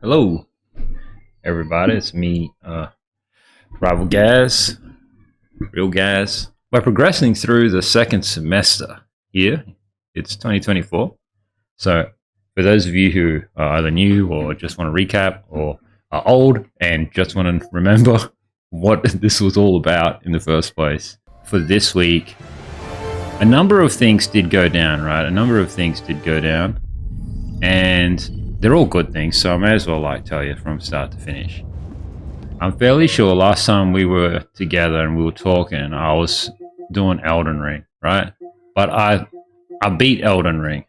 Hello, everybody. It's me, Rival Gaz, Real Gaz. We're progressing through the second semester here. It's 2024. So, for those of you who are either new or just want to recap or are old and just want to remember what this was all about in the first place, for this week, a number of things did go down, right? A number of things did go down. And they're all good things, so I may as well tell you from start to finish. I'm fairly sure last time we were together and we were talking, I was doing Elden Ring, right? But I beat Elden Ring.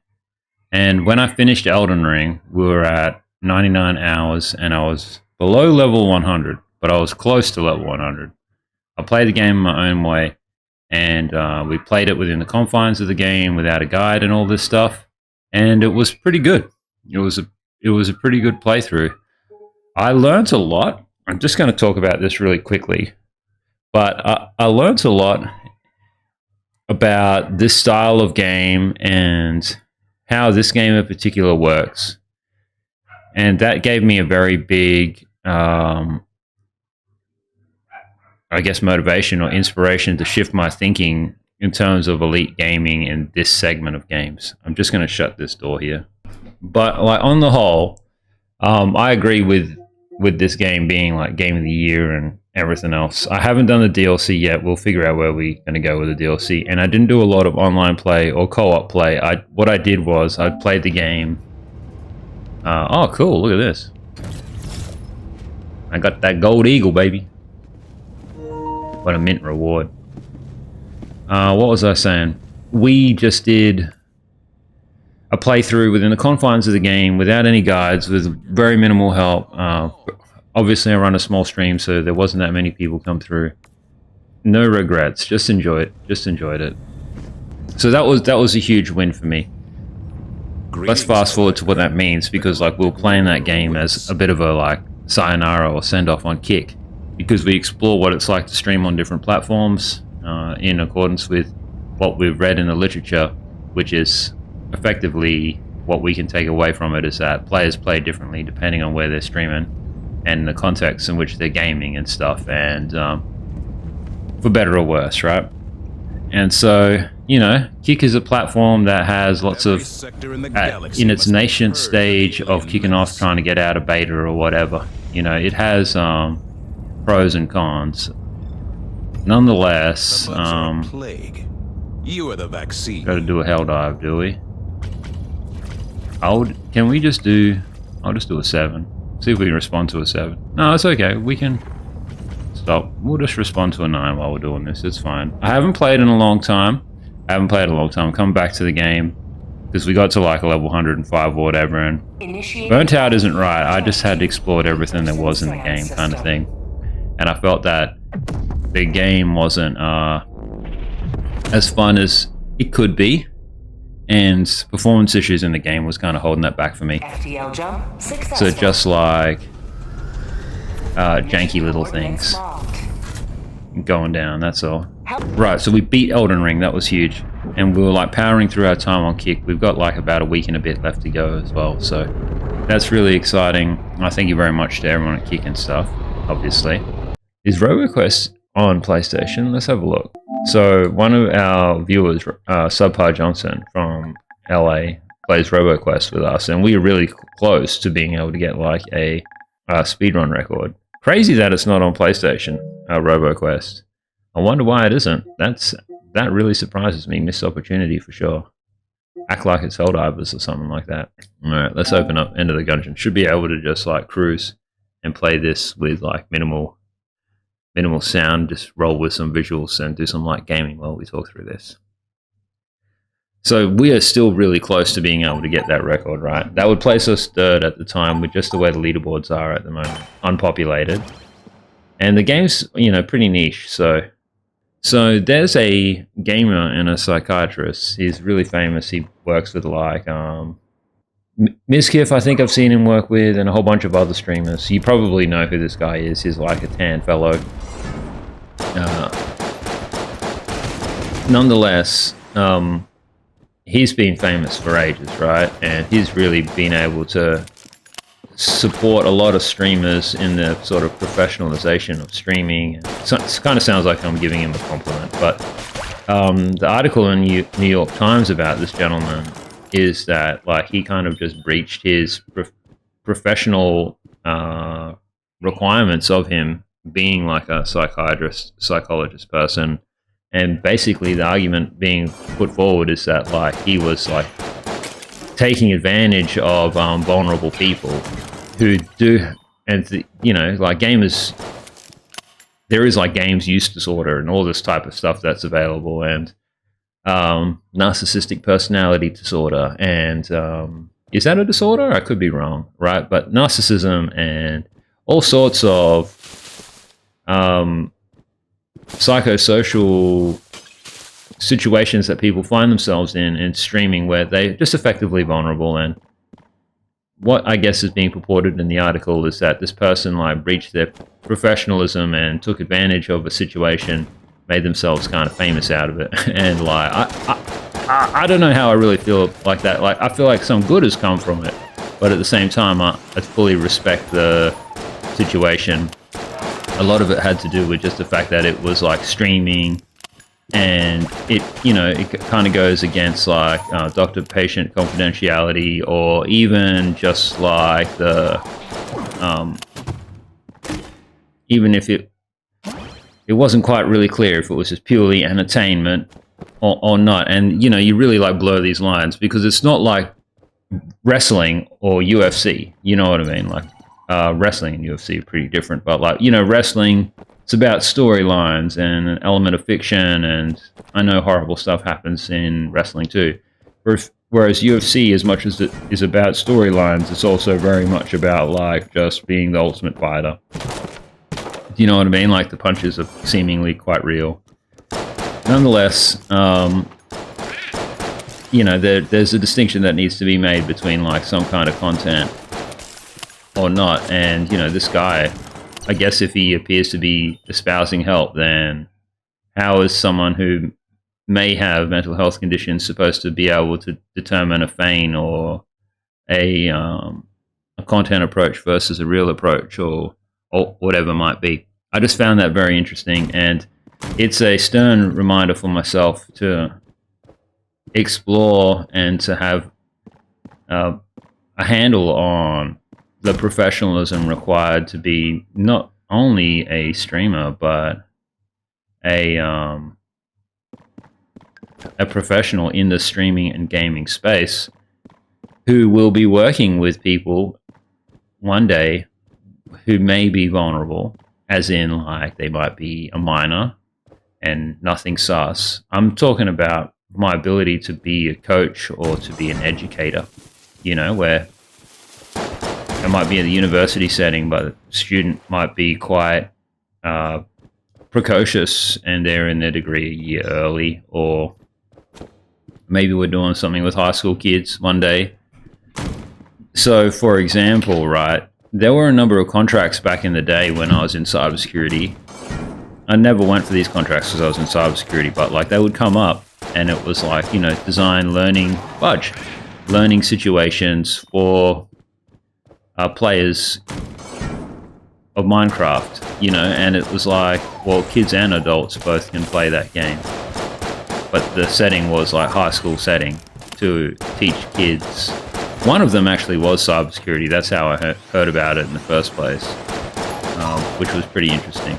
And when I finished Elden Ring, we were at 99 hours and I was below level 100, but I was close to level 100. I played the game my own way, and we played it within the confines of the game without a guide and all this stuff, and it was pretty good. It was a pretty good playthrough. I learned a lot. I'm just going to talk about this really quickly, but I learned a lot about this style of game and how this game in particular works, and that gave me a very big I guess motivation or inspiration to shift my thinking in terms of elite gaming in this segment of games. I'm just going to shut this door here. But on the whole, I agree with this game being game of the year and everything else. I haven't done the DLC yet. We'll figure out where we're going to go with the DLC. And I didn't do a lot of online play or co-op play. What I did was I played the game. Oh, cool. Look at this. I got that gold eagle, baby. What a mint reward. What was I saying? We just did a playthrough within the confines of the game without any guides, with very minimal help. Obviously, I run a small stream, so there wasn't that many people come through. No regrets. Just enjoy it. Just enjoyed it. So that was a huge win for me. Let's fast forward to what that means, because we were playing that game as a bit of a sayonara or send off on Kick, because we explore what it's like to stream on different platforms in accordance with what we've read in the literature, which is effectively what we can take away from it is that players play differently depending on where they're streaming and the context in which they're gaming and stuff, and for better or worse, right? And so, Kick is a platform that has lots of, in its nascent stage of kicking off, trying to get out of beta or whatever, it has pros and cons. Nonetheless, you are the vaccine. Got to do a hell dive, do we? Can we just do? I'll just do a 7. See if we can respond to a 7. No, it's okay. We can stop. We'll just respond to a 9 while we're doing this. It's fine. I haven't played in a long time. I'm coming back to the game because we got to a level 105 or whatever, and burnt out isn't right. I just had explored everything there was in the game, kind of thing, and I felt that the game wasn't as fun as it could be. And performance issues in the game was kind of holding that back for me. So just janky little things going down, that's all. Right, so we beat Elden Ring, that was huge. And we were powering through our time on Kick. We've got about a week and a bit left to go as well. So that's really exciting. I thank you very much to everyone at Kick and stuff, obviously. Is RoboQuest on PlayStation? Let's have a look. So one of our viewers, Subpar Johnson from LA, plays RoboQuest with us, and we are really close to being able to get a speedrun record. Crazy that it's not on PlayStation, RoboQuest. I wonder why it isn't. That really surprises me. Missed opportunity for sure. Act like it's Helldivers or something like that. All right, let's open up End of the Gungeon. Should be able to just cruise and play this with minimal sound, just roll with some visuals and do some light gaming while we talk through this. So we are still really close to being able to get that record, right? That would place us third at the time with just the way the leaderboards are at the moment, unpopulated. And the game's, pretty niche, so there's a gamer and a psychiatrist. He's really famous. He works with Mizkif, I think I've seen him work with, and a whole bunch of other streamers. You probably know who this guy is. He's a tan fellow. Nonetheless, he's been famous for ages, right? And he's really been able to support a lot of streamers in the sort of professionalization of streaming. It kind of sounds like I'm giving him a compliment, but the article in New York Times about this gentleman is that like he kind of just breached his professional requirements of him being like a psychologist person, and basically the argument being put forward is that like he was like taking advantage of vulnerable people who do, and you know, like gamers, there is like games use disorder and all this type of stuff that's available, and narcissistic personality disorder, and is that a disorder? I could be wrong, right? But narcissism and all sorts of psychosocial situations that people find themselves in streaming where they're just effectively vulnerable. And what I guess is being purported in the article is that this person like breached their professionalism and took advantage of a situation, made themselves kind of famous out of it. And like I don't know how I really feel like that. Like I feel like some good has come from it, but at the same time I fully respect the situation. A lot of it had to do with just the fact that it was like streaming, and it, you know, it kind of goes against like doctor-patient confidentiality, or even just like the even if it wasn't quite really clear if it was just purely entertainment or not. And you know, you really like blur these lines because it's not like wrestling or UFC, you know what I mean? Like wrestling and UFC are pretty different, but like, you know, wrestling, it's about storylines and an element of fiction, and I know horrible stuff happens in wrestling too. Whereas UFC, as much as it is about storylines, it's also very much about like just being the ultimate fighter. Do you know what I mean? Like the punches are seemingly quite real. Nonetheless, you know, there's a distinction that needs to be made between like some kind of content or not. And, you know, this guy, I guess if he appears to be espousing help, then how is someone who may have mental health conditions supposed to be able to determine a feign or a content approach versus a real approach, or whatever might be? I just found that very interesting, and it's a stern reminder for myself to explore and to have a handle on the professionalism required to be not only a streamer, but a professional in the streaming and gaming space who will be working with people one day who may be vulnerable, as in like they might be a minor and nothing sus. I'm talking about my ability to be a coach or to be an educator, you know, where it might be in the university setting, but the student might be quite precocious and they're in their degree a year early, or maybe we're doing something with high school kids one day. So, for example, right, there were a number of contracts back in the day when I was in cybersecurity. I never went for these contracts because I was in cybersecurity, but like they would come up and it was like, you know, design learning situations for players of Minecraft, you know, and it was like, well, kids and adults both can play that game. But the setting was like high school setting to teach kids. One of them actually was cybersecurity. That's how I heard about it in the first place, which was pretty interesting.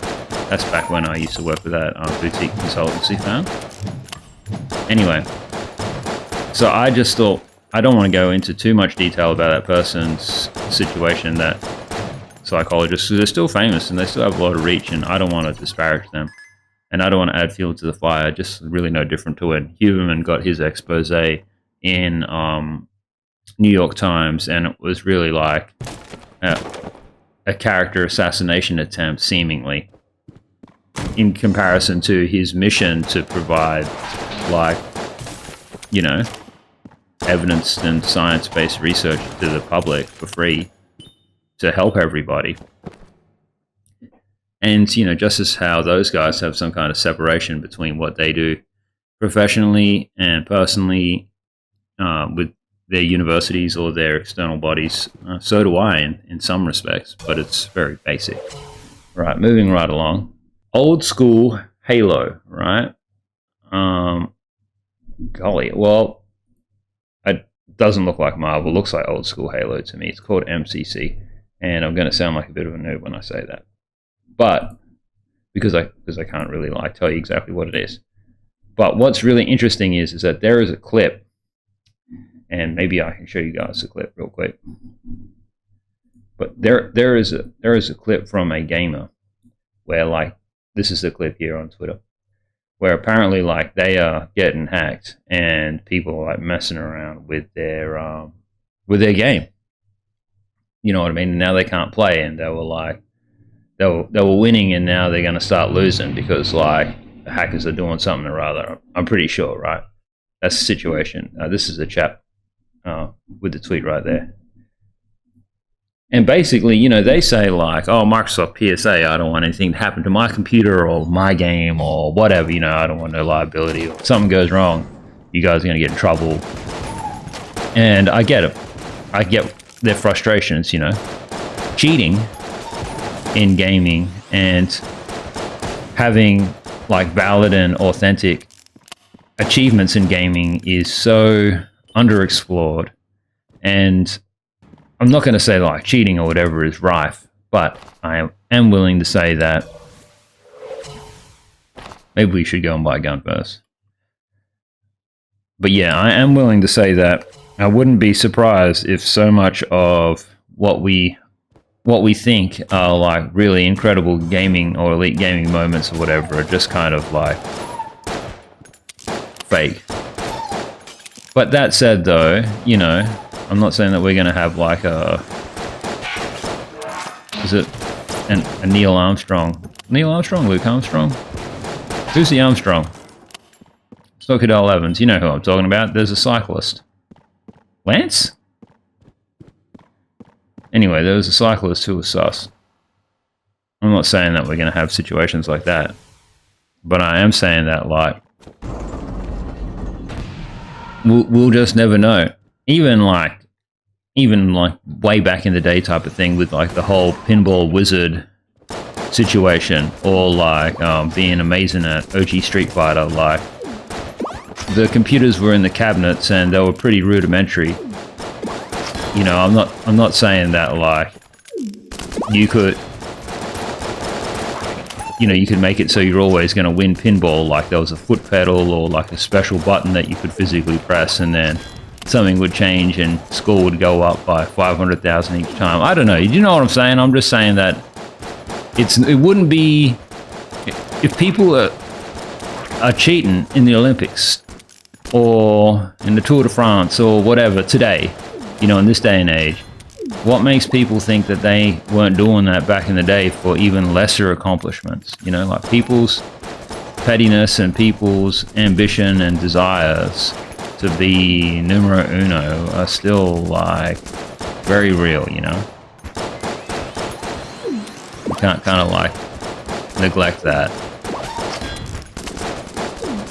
That's back when I used to work with that boutique consultancy firm. Anyway, so I just thought, I don't want to go into too much detail about that person's situation, that psychologist, because they're still famous and they still have a lot of reach, and I don't want to disparage them. And I don't want to add fuel to the fire, just really no different to when Huberman got his expose in New York Times, and it was really like a character assassination attempt, seemingly, in comparison to his mission to provide, like, you know, evidence and science-based research to the public for free to help everybody. And, you know, just as how those guys have some kind of separation between what they do professionally and personally with their universities or their external bodies. So do I in some respects, but it's very basic. Right, moving right along. Old school Halo, right? Golly, well, it doesn't look like Marvel. It looks like old school Halo to me. It's called MCC, and I'm going to sound like a bit of a noob when I say that, but because I can't really tell you exactly what it is. But what's really interesting is that there is a clip, and maybe I can show you guys the clip real quick. But there is a clip from a gamer where this is the clip here on Twitter, where apparently they are getting hacked and people are messing around with their game. You know what I mean? And now they can't play, and they were winning, and now they're going to start losing because the hackers are doing something or other. I'm pretty sure, right? That's the situation. This is a chap with the tweet right there. And basically, they say oh, Microsoft PSA, I don't want anything to happen to my computer or my game or whatever, I don't want no liability. If something goes wrong, you guys are going to get in trouble. And I get it. I get their frustrations, Cheating in gaming and having valid and authentic achievements in gaming is so underexplored. And I'm not going to say cheating or whatever is rife, but I am willing to say that maybe we should go and buy a gun first. But yeah, I am willing to say that I wouldn't be surprised if so much of what we think are really incredible gaming or elite gaming moments or whatever are just kind of fake. But that said, though, I'm not saying that we're going to have a Neil Armstrong? Neil Armstrong? Luke Armstrong? Who's the Armstrong? Cadell Evans. You know who I'm talking about. There's a cyclist. Lance? Anyway, there was a cyclist who was sus. I'm not saying that we're going to have situations like that. But I am saying that, we'll just never know. Even way back in the day type of thing with the whole pinball wizard situation, or being amazing at OG Street Fighter. The computers were in the cabinets and they were pretty rudimentary. I'm not saying that you could you could make it so you're always going to win pinball, there was a foot pedal or a special button that you could physically press and then something would change and score would go up by 500,000 each time. I don't know. You know what I'm saying? I'm just saying that it wouldn't be if people are cheating in the Olympics or in the Tour de France or whatever today, in this day and age. What makes people think that they weren't doing that back in the day for even lesser accomplishments? People's pettiness and people's ambition and desires to be numero uno are still very real, You can't neglect that.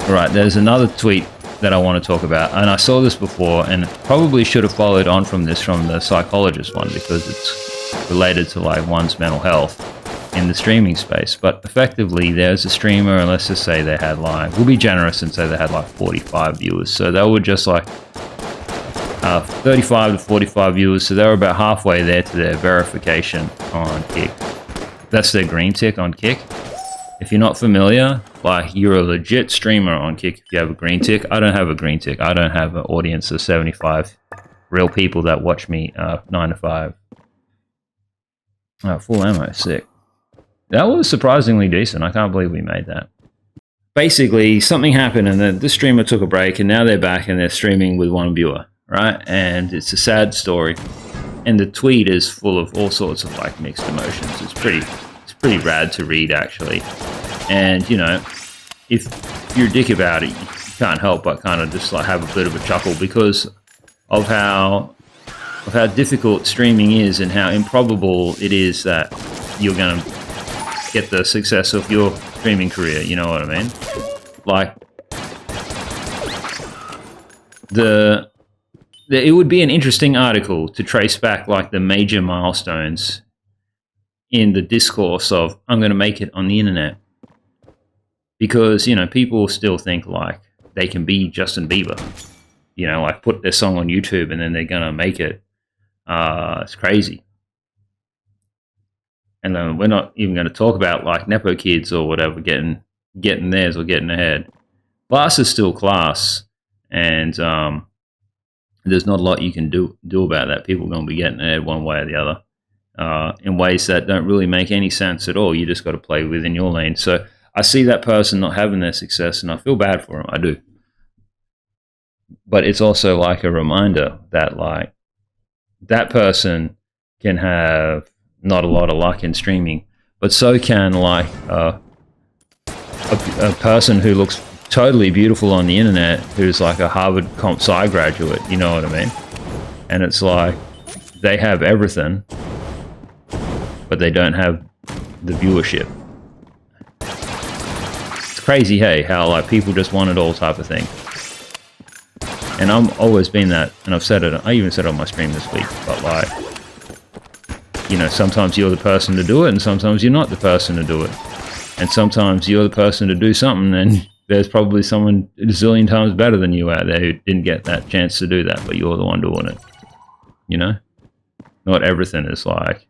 Alright, there's another tweet that I want to talk about, and I saw this before and probably should have followed on from the psychologist one because it's related to one's mental health in the streaming space. But effectively, there's a streamer, and let's just say they had we'll be generous and say they had 45 viewers, so they were just 35 to 45 viewers, so they were about halfway there to their verification on Kick. That's their green tick on Kick. If you're not familiar, you're a legit streamer on Kick if you have a green tick. I don't have a green tick. I don't have an audience of 75 real people that watch me 9 to 5. Full ammo, sick. That was surprisingly decent. I can't believe we made that. Basically, something happened and then the streamer took a break and now they're back and they're streaming with one viewer, right? And it's a sad story. And the tweet is full of all sorts of mixed emotions. It's pretty rad to read, actually. And if you're a dick about it, you can't help but kind of just have a bit of a chuckle because of how difficult streaming is and how improbable it is that you're going to get the success of your streaming career. You know what I mean? it would be an interesting article to trace back like the major milestones in the discourse of I'm going to make it on the internet, because people still think like they can be Justin Bieber, like put their song on YouTube and then they're going to make it. It's crazy. And then we're not even going to talk about like Nepo kids or whatever getting theirs or getting ahead. Class is still class, and there's not a lot you can do about that. People are going to be getting ahead one way or the other, in ways that don't really make any sense at all. You just got to play within your lane. So I see that person not having their success, and I feel bad for them. I do. But it's also like a reminder that like that person can have not a lot of luck in streaming, but so can like a person who looks totally beautiful on the internet, who's like a Harvard Comp Sci graduate, you know what I mean? And it's like they have everything, but they don't have the viewership. It's crazy, hey, how like people just want it all type of thing. And I've always been that, and I've said it, I even said it on my stream this week, but like, sometimes you're the person to do it, and sometimes you're not the person to do it. And sometimes you're the person to do something, and there's probably someone a zillion times better than you out there who didn't get that chance to do that, but you're the one doing it. Not everything is like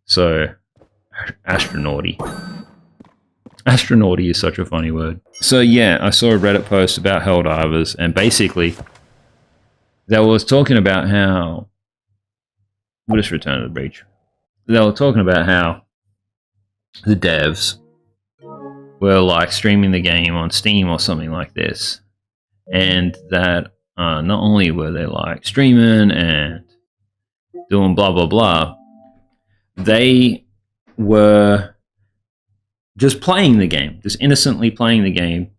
so astronauty. Astronauty is such a funny word. So yeah, I saw a Reddit post about Helldivers, and basically they was talking about how we'll just return to the breach. They were talking about how the devs were like streaming the game on Steam or something like this, and that not only were they like streaming and doing blah blah blah, they were just playing the game, just innocently playing the game,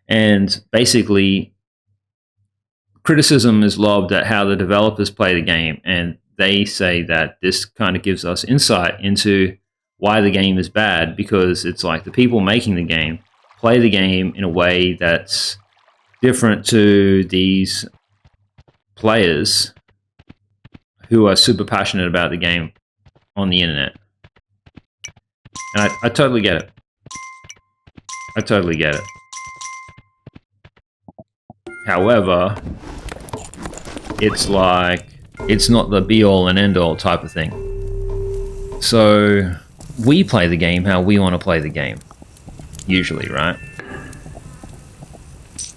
and basically criticism is lobbed at how the developers play the game, and they say that this kind of gives us insight into why the game is bad, because it's like the people making the game play the game in a way that's different to these players who are super passionate about the game on the internet. And I totally get it. I totally get it. However, it's like, it's not the be-all and end-all type of thing. So we play the game how we want to play the game, usually, right?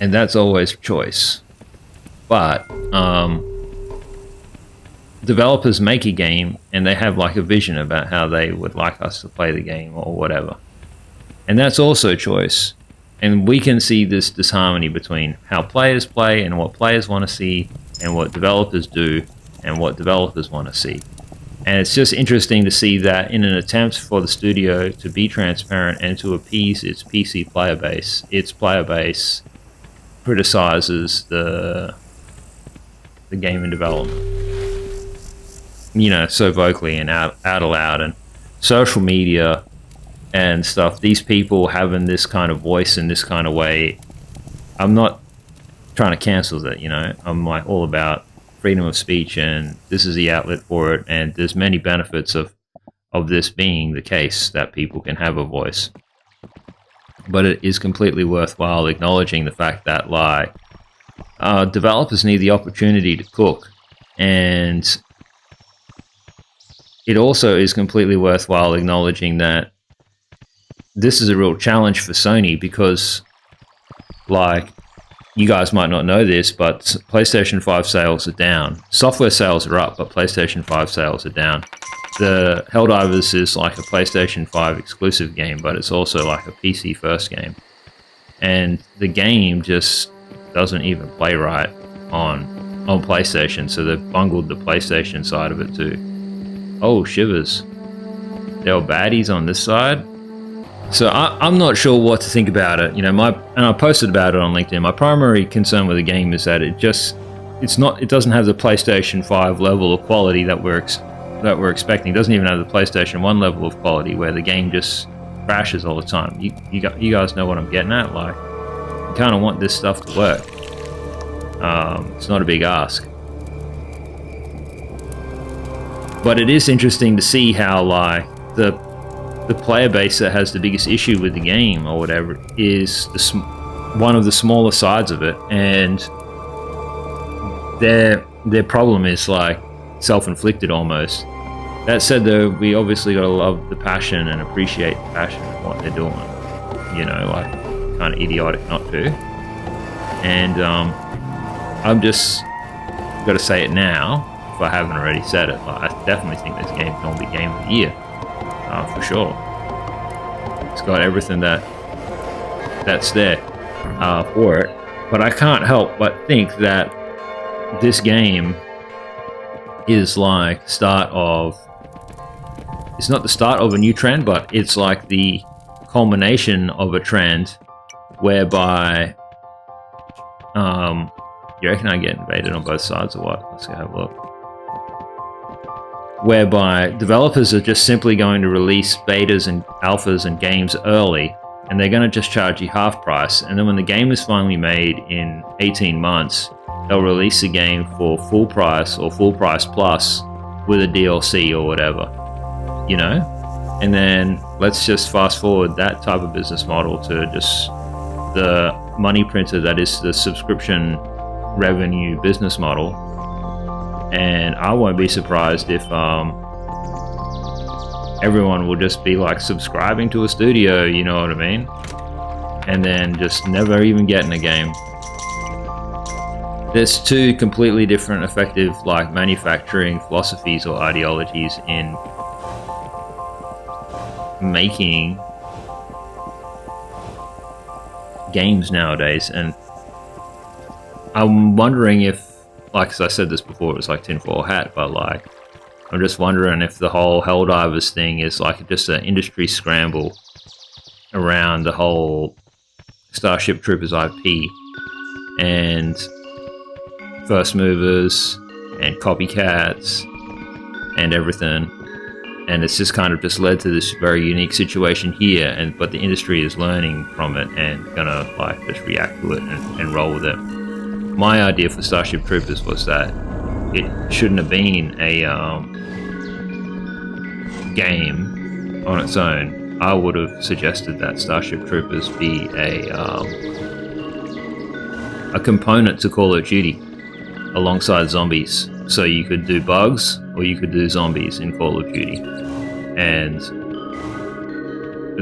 And that's always choice. But developers make a game and they have like a vision about how they would like us to play the game or whatever. And that's also choice. And we can see this disharmony between how players play and what players want to see, and what developers do and what developers want to see. And it's just interesting to see that in an attempt for the studio to be transparent and to appease its PC player base criticizes the game in development, so vocally and out aloud, and social media and stuff. These people having this kind of voice in this kind of way, I'm not trying to cancel that, I'm like all about freedom of speech, and this is the outlet for it, and there's many benefits of this being the case, that people can have a voice. But it is completely worthwhile acknowledging the fact that like developers need the opportunity to cook, and it also is completely worthwhile acknowledging that this is a real challenge for Sony, because like, you guys might not know this, but PlayStation 5 sales are down. Software sales are up, but PlayStation 5 sales are down. The Helldivers is like a PlayStation 5 exclusive game, but it's also like a PC first game. And the game just doesn't even play right on PlayStation, so they've bungled the PlayStation side of it too. Oh, shivers. There were baddies on this side. So I'm not sure what to think about it. And I posted about it on LinkedIn. My primary concern with the game is that it doesn't have the PlayStation 5 level of quality that we're expecting. It doesn't even have the PlayStation 1 level of quality, where the game just crashes all the time. You guys know what I'm getting at. Like, you kind of want this stuff to work. It's not a big ask. But it is interesting to see how, like, the player base that has the biggest issue with the game or whatever is one of the smaller sides of it, and their problem is like self-inflicted almost. That said, though, we obviously gotta love the passion and appreciate the passion of what they're doing. You know, like, kind of idiotic not to. And I'm just gotta say it now, if I haven't already said it. Like, I definitely think this game's gonna be Game of the Year, for sure. It's got everything that's there for it. But I can't help but think that this game is like start of. It's not the start of a new trend, but it's like the culmination of a trend whereby, you reckon I get invaded on both sides or what? Let's go have a look. Whereby developers are just simply going to release betas and alphas and games early, and they're going to just charge you half price. And then when the game is finally made in 18 months, they'll release the game for full price or full price plus with a DLC or whatever. You know, and then let's just fast forward that type of business model to just the money printer that is the subscription revenue business model, and I won't be surprised if everyone will just be like subscribing to a studio, you know what I mean, and then just never even getting a game. There's two completely different effective like manufacturing philosophies or ideologies in making games nowadays, and I'm wondering if, like, as I said this before, it was like tinfoil hat, but like, I'm just wondering if the whole Helldivers thing is like just an industry scramble around the whole Starship Troopers IP and first movers and copycats and everything. And it's just kind of just led to this very unique situation here, but the industry is learning from it and gonna like just react to it and roll with it. My idea for Starship Troopers was that it shouldn't have been a game on its own. I would have suggested that Starship Troopers be a component to Call of Duty alongside zombies. So you could do bugs or you could do zombies in Call of Duty. And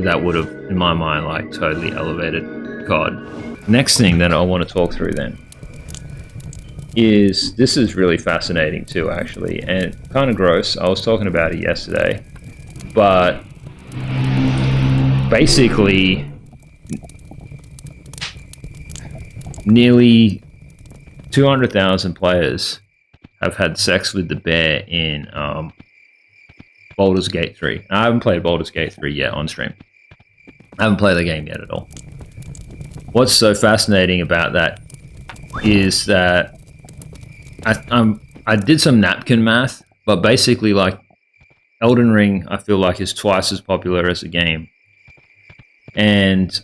that would have, in my mind, like totally elevated COD. Next thing that I want to talk through then is, this is really fascinating too, actually, and kind of gross. I was talking about it yesterday, but basically nearly 200,000 players have had sex with the bear in Baldur's Gate 3. I haven't played Baldur's Gate 3 yet on stream. I haven't played the game yet at all. What's so fascinating about that is that I did some napkin math, but basically, like, Elden Ring, I feel like, is twice as popular as a game. And,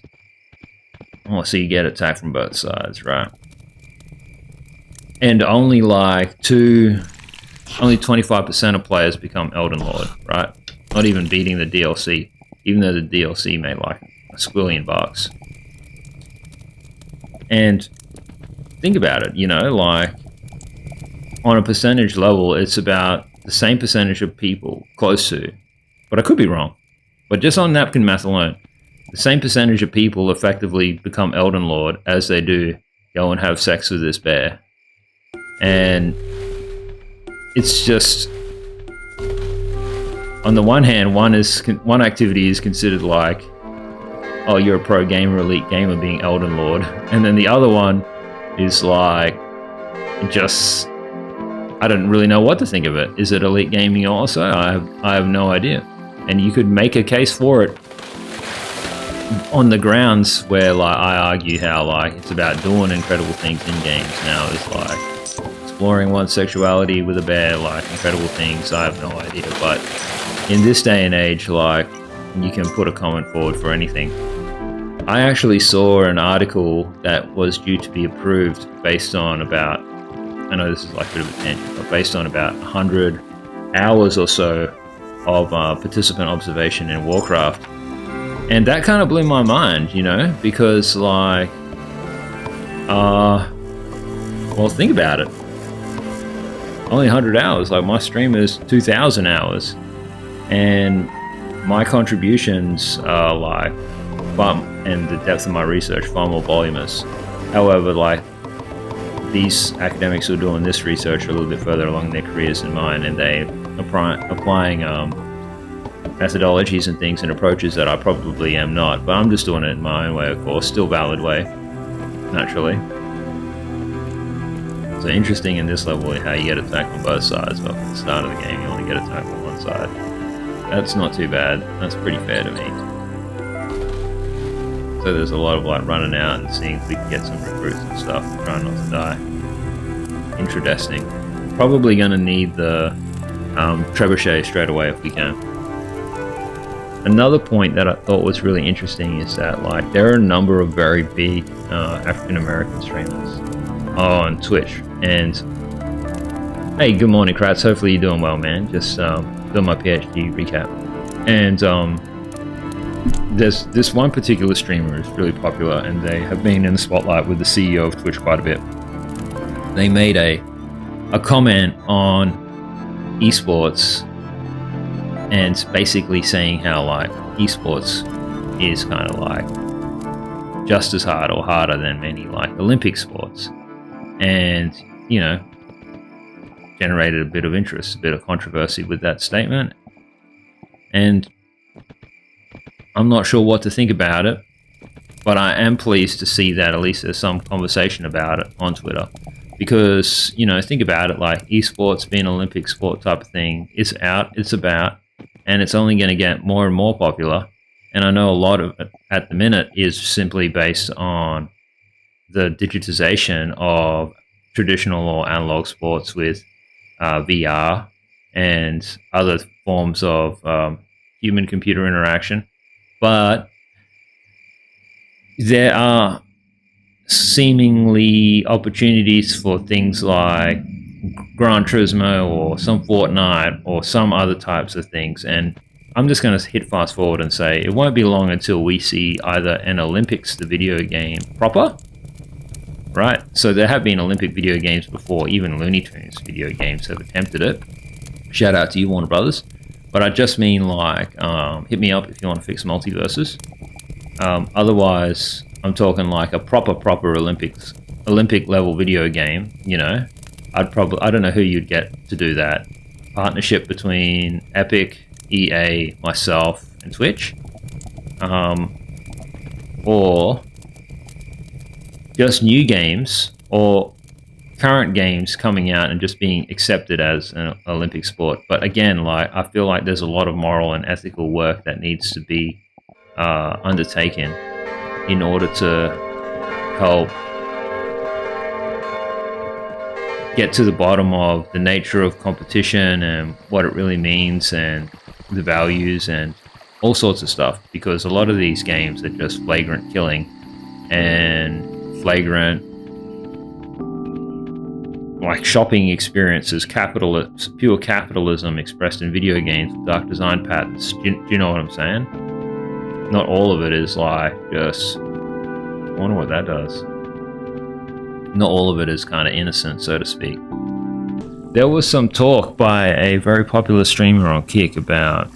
oh, so you get attacked from both sides, right? And only 25% of players become Elden Lord, right? Not even beating the DLC, even though the DLC made like a squillion bucks. And think about it, you know, like, on a percentage level, it's about the same percentage of people, close to, but I could be wrong. But just on napkin math alone, the same percentage of people effectively become Elden Lord as they do go and have sex with this bear. And it's just, on the one hand, one activity is considered like, oh, you're a pro gamer, elite gamer being Elden Lord, and then the other one is like, just, I don't really know what to think of it. Is it elite gaming also? I have no idea. And you could make a case for it on the grounds where, like, I argue how, like, it's about doing incredible things in games now. It's like exploring one's sexuality with a bear, like, incredible things. I have no idea. But in this day and age, like, you can put a comment forward for anything. I actually saw an article that was due to be approved based on about, I know this is like a bit of a tangent, but based on about 100 hours or so of participant observation in Warcraft. And that kind of blew my mind, you know, because like, well, think about it. Only 100 hours, like my stream is 2,000 hours. And my contributions are like, and the depth of my research, far more voluminous. However, like, these academics who are doing this research are a little bit further along in their careers than mine, and they are applying methodologies and things and approaches that I probably am not. But I'm just doing it in my own way, of course, still valid way, naturally. So interesting in this level how you get attacked on both sides, but at the start of the game you only get attacked on one side. That's not too bad. That's pretty fair to me. So there's a lot of like running out and seeing if we can get some recruits and stuff, trying not to die. Interesting. Probably going to need the trebuchet straight away if we can. Another point that I thought was really interesting is that like there are a number of very big African American streamers on Twitch. And hey, good morning, Kratz. Hopefully you're doing well, man. Just doing my PhD recap. And there's this one particular streamer who's really popular, and they have been in the spotlight with the CEO of Twitch quite a bit. They made a comment on esports and basically saying how like esports is kind of like just as hard or harder than many like Olympic sports, and you know, generated a bit of interest, a bit of controversy with that statement. And I'm not sure what to think about it, but I am pleased to see that at least there's some conversation about it on Twitter. Because, you know, think about it, like esports being an Olympic sport type of thing, it's out, it's about, and it's only going to get more and more popular. And I know a lot of it at the minute is simply based on the digitization of traditional or analog sports with VR and other forms of human-computer interaction. But there are seemingly opportunities for things like Gran Turismo or some Fortnite or some other types of things. And I'm just going to hit fast forward and say it won't be long until we see either an Olympics, the video game proper, right? So there have been Olympic video games before, even Looney Tunes video games have attempted it. Shout out to you, Warner Brothers. But I just mean like, hit me up if you want to fix multiverses. Otherwise, I'm talking like a proper Olympic level video game, you know. I don't know who you'd get to do that. Partnership between Epic, EA, myself, and Twitch. Or just new games or current games coming out and just being accepted as an Olympic sport. But again, like I feel like there's a lot of moral and ethical work that needs to be undertaken in order to help get to the bottom of the nature of competition and what it really means and the values and all sorts of stuff. Because a lot of these games are just flagrant killing and flagrant like shopping experiences, pure capitalism expressed in video games with dark design patterns. Do you know what I'm saying? Not all of it is like just, I wonder what that does. Not all of it is kind of innocent, so to speak. There was some talk by a very popular streamer on Kick about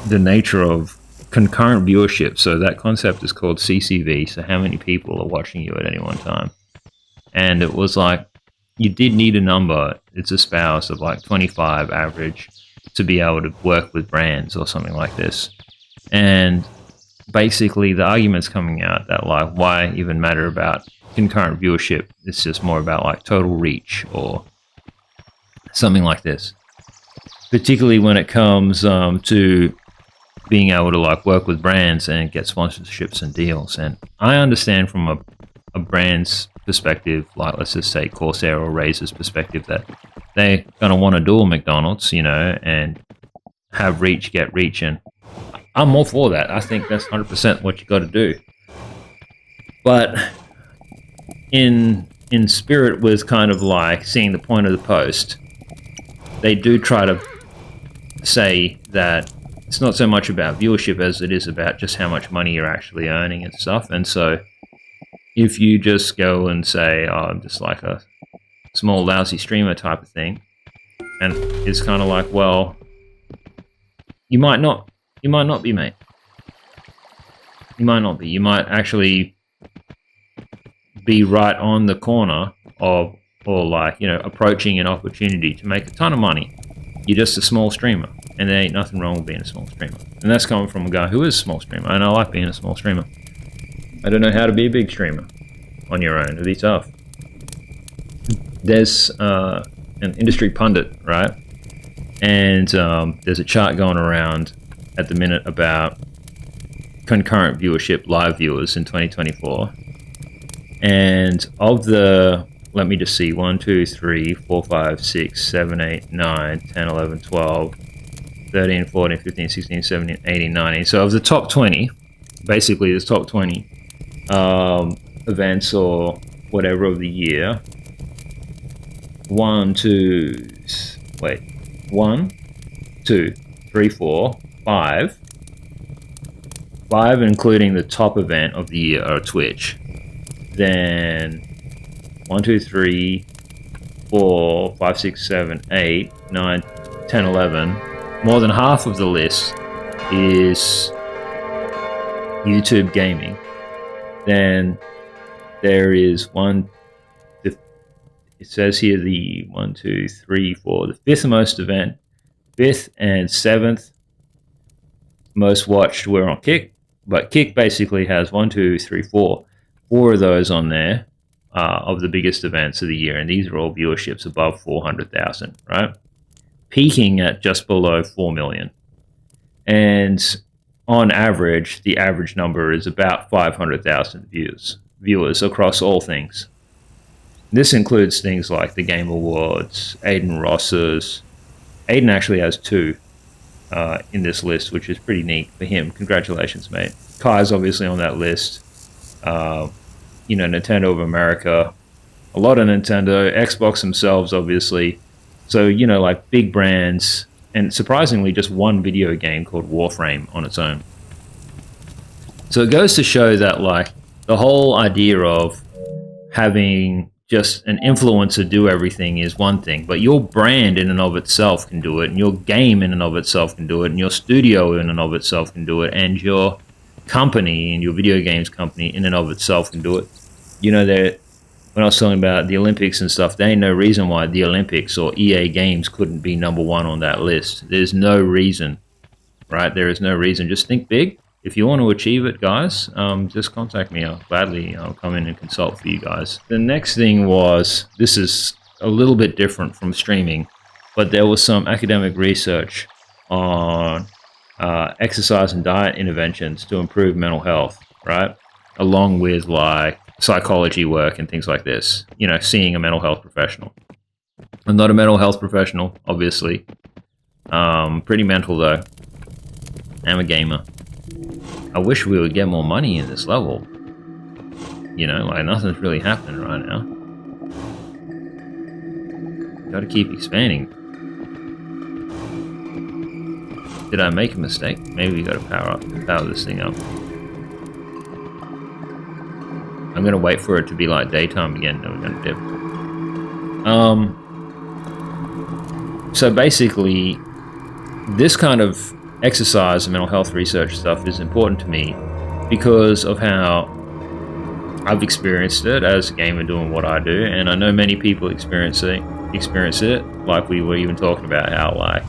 the nature of concurrent viewership. So that concept is called CCV, so how many people are watching you at any one time. And it was like, you did need a number, it's espoused, of like 25 average to be able to work with brands or something like this. And basically the argument's coming out that like, why even matter about concurrent viewership? It's just more about like total reach or something like this. Particularly when it comes to being able to like work with brands and get sponsorships and deals. And I understand from a brand's perspective, like let's just say Corsair or Razer's perspective, that they're going to want to duel McDonald's, you know, and have reach, get reach. And I'm all for that. I think that's 100% what you got to do. But in spirit with kind of like seeing the point of the post, they do try to say that it's not so much about viewership as it is about just how much money you're actually earning and stuff. And so if you just go and say, oh, I'm just like a small lousy streamer type of thing, and it's kind of like, well, you might not be, mate. You might not be. You might actually be right on the corner of, or like, you know, approaching an opportunity to make a ton of money. You're just a small streamer, and there ain't nothing wrong with being a small streamer. And that's coming from a guy who is a small streamer, and I like being a small streamer. I don't know how to be a big streamer on your own. It'd be tough. There's an industry pundit, right? And there's a chart going around at the minute about concurrent viewership, live viewers in 2024. And of the, let me just see, 1, 2, 3, 4, 5, 6, 7, 8, 9, 10, 11, 12, 13, 14, 15, 16, 17, 18, 19. So of the top 20, basically the top 20 events or whatever of the year, 1, 2, 3, 4, 5, including the top event of the year are Twitch. Then 1, 2, 3, 4, 5, 6, 7, 8, 9, 10, 11. More than half of the list is YouTube gaming. Then there is it says here the 1, 2, 3, 4, the fifth most event, fifth and seventh most watched were on Kick, but Kick basically has 1, 2, 3, 4 of those on there of the biggest events of the year, and these are all viewerships above 400,000, right? Peaking at just below 4 million. And on average, the average number is about 500,000 viewers across all things. This includes things like the Game Awards, Aiden Ross's. Aiden actually has 2 in this list, which is pretty neat for him. Congratulations, mate. Kai's obviously on that list. You know, Nintendo of America, a lot of Nintendo, Xbox themselves, obviously. So, you know, like big brands, and surprisingly, just one video game called Warframe on its own. So it goes to show that, like, the whole idea of having just an influencer do everything is one thing, but your brand in and of itself can do it, and your game in and of itself can do it, and your studio in and of itself can do it, and your company and your video games company in and of itself can do it. You know, when I was talking about the Olympics and stuff, there ain't no reason why the Olympics or EA Games couldn't be #1 on that list. There's no reason, right? There is no reason. Just think big. If you want to achieve it, guys, just contact me. I'll gladly come in and consult for you guys. The next thing was, this is a little bit different from streaming, but there was some academic research on exercise and diet interventions to improve mental health, right? Along with like psychology work and things like this, you know, seeing a mental health professional. I'm not a mental health professional, obviously. Pretty mental though. I'm a gamer. I wish we would get more money in this level. You know, like nothing's really happening right now. Gotta keep expanding. Did I make a mistake? Maybe we gotta power this thing up. I'm gonna wait for it to be like daytime again, then we're gonna dip. So basically, this kind of exercise and mental health research stuff is important to me because of how I've experienced it as a gamer doing what I do, and I know many people experience it. Like we were even talking about how, like,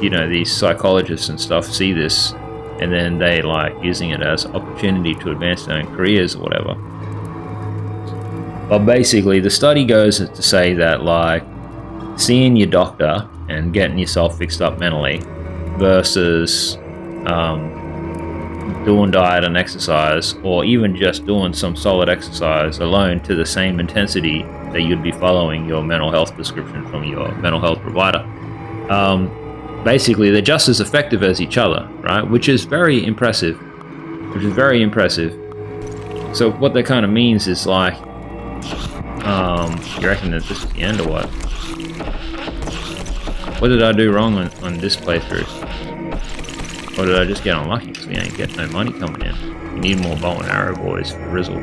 you know, these psychologists and stuff see this, and then they like using it as an opportunity to advance their own careers or whatever. But basically, the study goes to say that, like, seeing your doctor and getting yourself fixed up mentally versus doing diet and exercise, or even just doing some solid exercise alone to the same intensity that you'd be following your mental health prescription from your mental health provider. Basically, they're just as effective as each other, right? Which is very impressive. So what that kind of means is like, you reckon that this is the end or what? What did I do wrong on this playthrough? Or did I just get unlucky because we ain't getting no money coming in? We need more bow and arrow boys for Rizzle.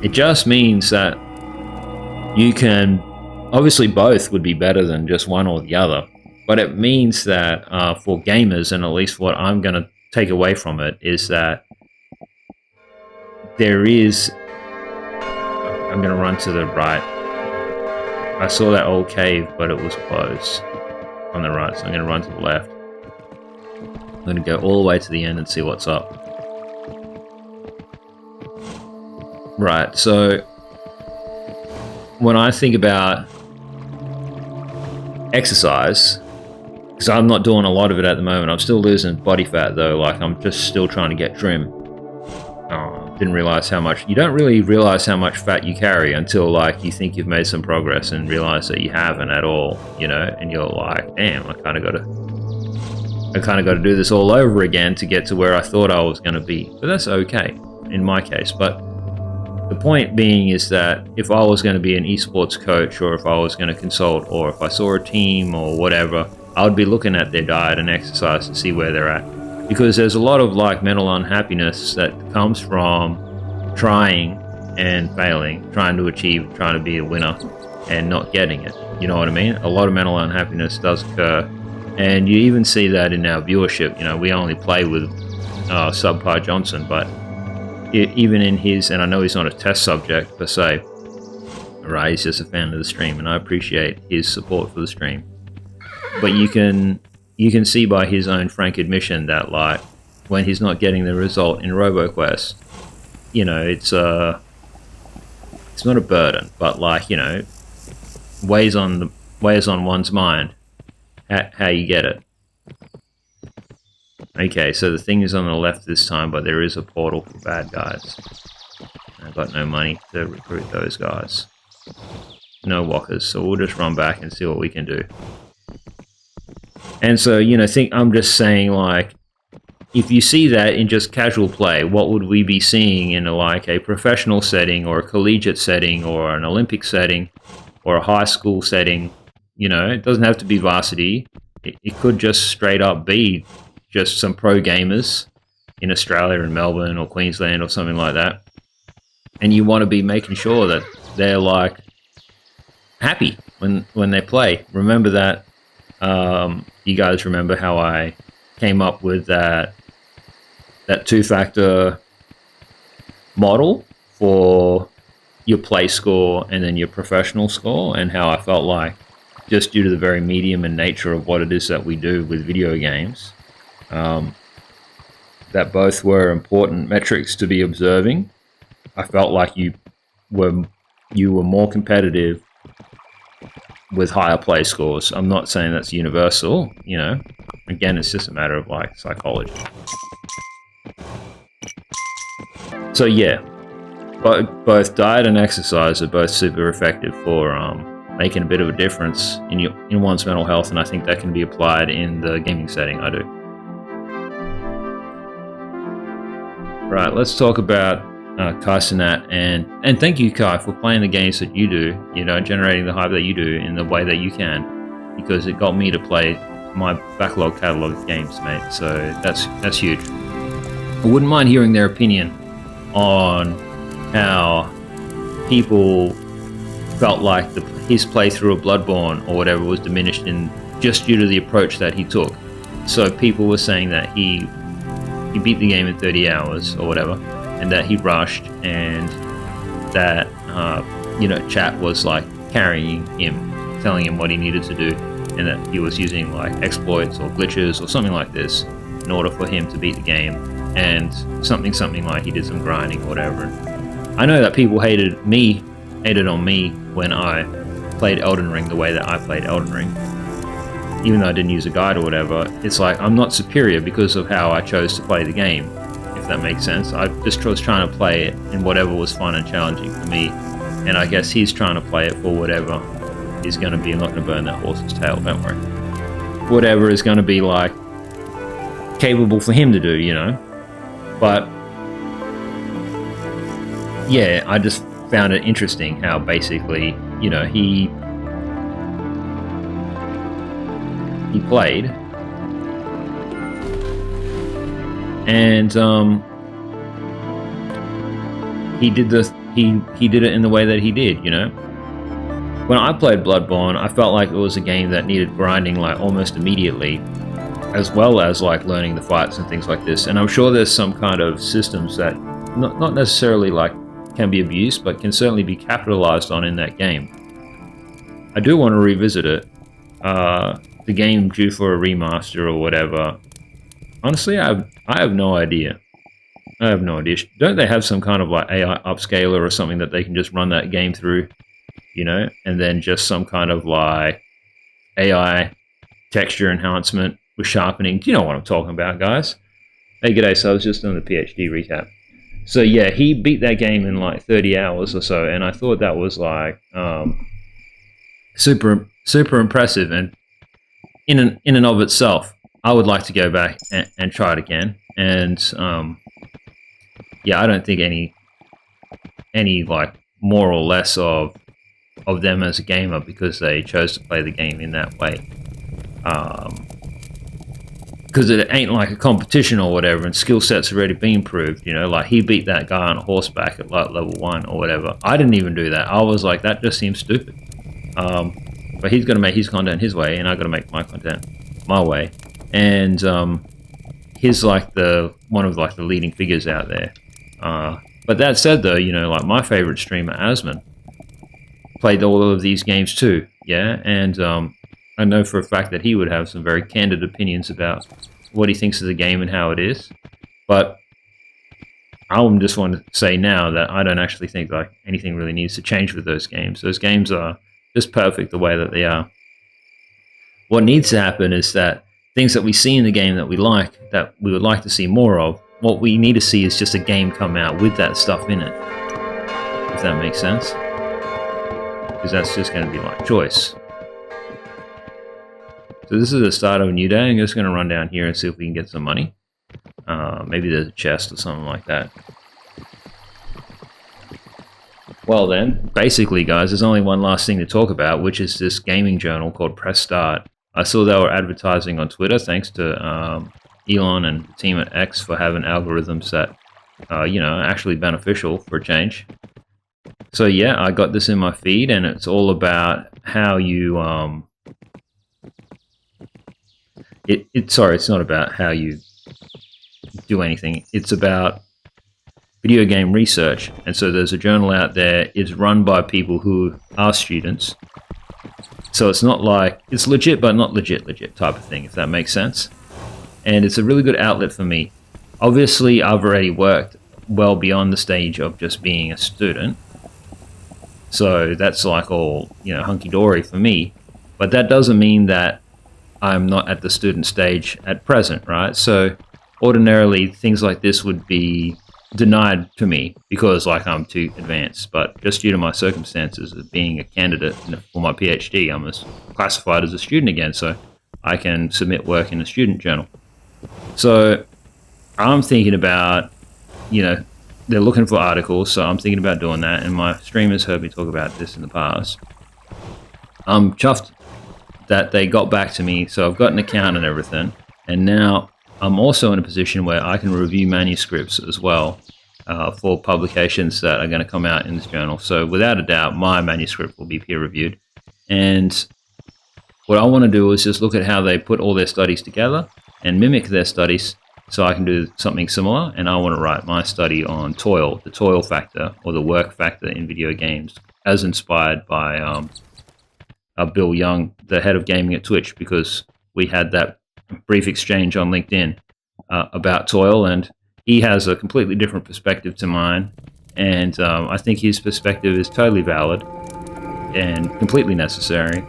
It just means that you can, obviously both would be better than just one or the other, but it means that for gamers, and at least what I'm going to take away from it, is that there is, I'm going to run to the right. I saw that old cave, but it was closed on the right, so I'm going to run to the left. I'm going to go all the way to the end and see what's up. Right, so when I think about exercise, because I'm not doing a lot of it at the moment, I'm still losing body fat though, like I'm just still trying to get trim. Didn't realize how much, you don't really realize how much fat you carry until like you think you've made some progress and realize that you haven't at all, you know, and you're like, damn, I kind of got to do this all over again to get to where I thought I was going to be. But that's okay in my case. But the point being is that if I was going to be an esports coach, or if I was going to consult, or if I saw a team or whatever, I would be looking at their diet and exercise to see where they're at. Because there's a lot of like mental unhappiness that comes from trying and failing, trying to achieve, trying to be a winner and not getting it. You know what I mean? A lot of mental unhappiness does occur. And you even see that in our viewership. You know, we only play with Subpar Johnson, but even in his, and I know he's not a test subject per se, right? He's just a fan of the stream, and I appreciate his support for the stream. But you can see by his own frank admission that, like, when he's not getting the result in RoboQuest, you know, it's not a burden, but like, you know, weighs on one's mind how you get it. Okay, so the thing is on the left this time, but there is a portal for bad guys. I've got no money to recruit those guys. No walkers, so we'll just run back and see what we can do. And so, you know, I'm just saying, like, if you see that in just casual play, what would we be seeing in a professional setting, or a collegiate setting, or an Olympic setting, or a high school setting? You know, it doesn't have to be varsity. It could just straight up be just some pro gamers in Australia, in Melbourne or Queensland or something like that. And you want to be making sure that they're like happy when they play. Remember that. You guys remember how I came up with that two-factor model for your play score and then your professional score, and how I felt like, just due to the very medium and nature of what it is that we do with video games, that both were important metrics to be observing. I felt like you were more competitive with higher play scores. I'm not saying that's universal, you know. Again, it's just a matter of like psychology. So yeah, both diet and exercise are both super effective for making a bit of a difference in one's mental health, and I think that can be applied in the gaming setting. I do. Right, let's talk about Kai Cenat, and thank you, Kai, for playing the games that you do, you know, generating the hype that you do in the way that you can, because it got me to play my backlog catalog of games, mate. So that's huge. I wouldn't mind hearing their opinion on how people felt like his playthrough of Bloodborne or whatever was diminished just due to the approach that he took. So people were saying that he beat the game in 30 hours or whatever, and that he rushed, and that you know, chat was like carrying him, telling him what he needed to do, and that he was using like exploits or glitches or something like this in order for him to beat the game, and something like he did some grinding or whatever. I know that people hated on me when I played Elden Ring the way that I played Elden Ring, even though I didn't use a guide or whatever. It's like I'm not superior because of how I chose to play the game, if that makes sense. I just was trying to play it in whatever was fun and challenging for me, and I guess he's trying to play it for whatever is going to be. I'm not going to burn that horse's tail, don't worry. Whatever is going to be like capable for him to do, you know. But yeah, I just found it interesting how basically, you know, he played, and he did it in the way that he did, you know. When I played Bloodborne, I felt like it was a game that needed grinding like almost immediately, as well as like learning the fights and things like this. And I'm sure there's some kind of systems that not necessarily like can be abused, but can certainly be capitalized on in that game. I do want to revisit it. The game due for a remaster or whatever. Honestly, I have no idea. I have no idea. Don't they have some kind of like AI upscaler or something that they can just run that game through, you know, and then just some kind of like AI texture enhancement with sharpening? Do you know what I'm talking about, guys? Hey, g'day. So I was just doing the PhD recap. So yeah, he beat that game in like 30 hours or so, and I thought that was like super impressive. And in and of itself, I would like to go back and try it again. And yeah, I don't think any like more or less of them as a gamer because they chose to play the game in that way. Because it ain't like a competition or whatever, and skill sets already been proved, you know, like he beat that guy on horseback at like level 1 or whatever. I didn't even do that. I was like, that just seems stupid. But he's got to make his content his way, and I got to make my content my way. And he's like one of like the leading figures out there. But that said, though, you know, like my favorite streamer, Asman, played all of these games too, yeah, and I know for a fact that he would have some very candid opinions about what he thinks of the game and how it is. But I just want to say now that I don't actually think like anything really needs to change with those games. Those games are just perfect the way that they are. What needs to happen is that things that we see in the game that we would like to see more of, what we need to see is just a game come out with that stuff in it, if that makes sense. Because that's just going to be like choice. So this is the start of a new day. I'm just going to run down here and see if we can get some money. Maybe there's a chest or something like that. Well then, basically guys, there's only one last thing to talk about, which is this gaming journal called Press Start. I saw they were advertising on Twitter, thanks to Elon and the team at X for having algorithms that, you know, are actually beneficial for a change. So yeah, I got this in my feed, and it's all about how you sorry, it's not about how you do anything. It's about video game research. And so there's a journal out there. It's run by people who are students. So it's not like, it's legit but not legit type of thing, if that makes sense. And it's a really good outlet for me. Obviously, I've already worked well beyond the stage of just being a student. So that's like all, you know, hunky-dory for me. But that doesn't mean that I'm not at the student stage at present, right? So ordinarily, things like this would be denied to me because like I'm too advanced. But just due to my circumstances of being a candidate for my PhD, I'm classified as a student again, so I can submit work in a student journal. So I'm thinking about, you know, they're looking for articles, so I'm thinking about doing that, and my streamers heard me talk about this in the past. I'm chuffed that they got back to me, so I've got an account and everything, and now I'm also in a position where I can review manuscripts as well for publications that are going to come out in this journal. So without a doubt, my manuscript will be peer-reviewed. And what I want to do is just look at how they put all their studies together and mimic their studies so I can do something similar. And I want to write my study on toil, the toil factor or the work factor in video games, as inspired by Bill Young, the head of gaming at Twitch, because we had that brief exchange on LinkedIn about toil, and he has a completely different perspective to mine, and I think his perspective is totally valid and completely necessary,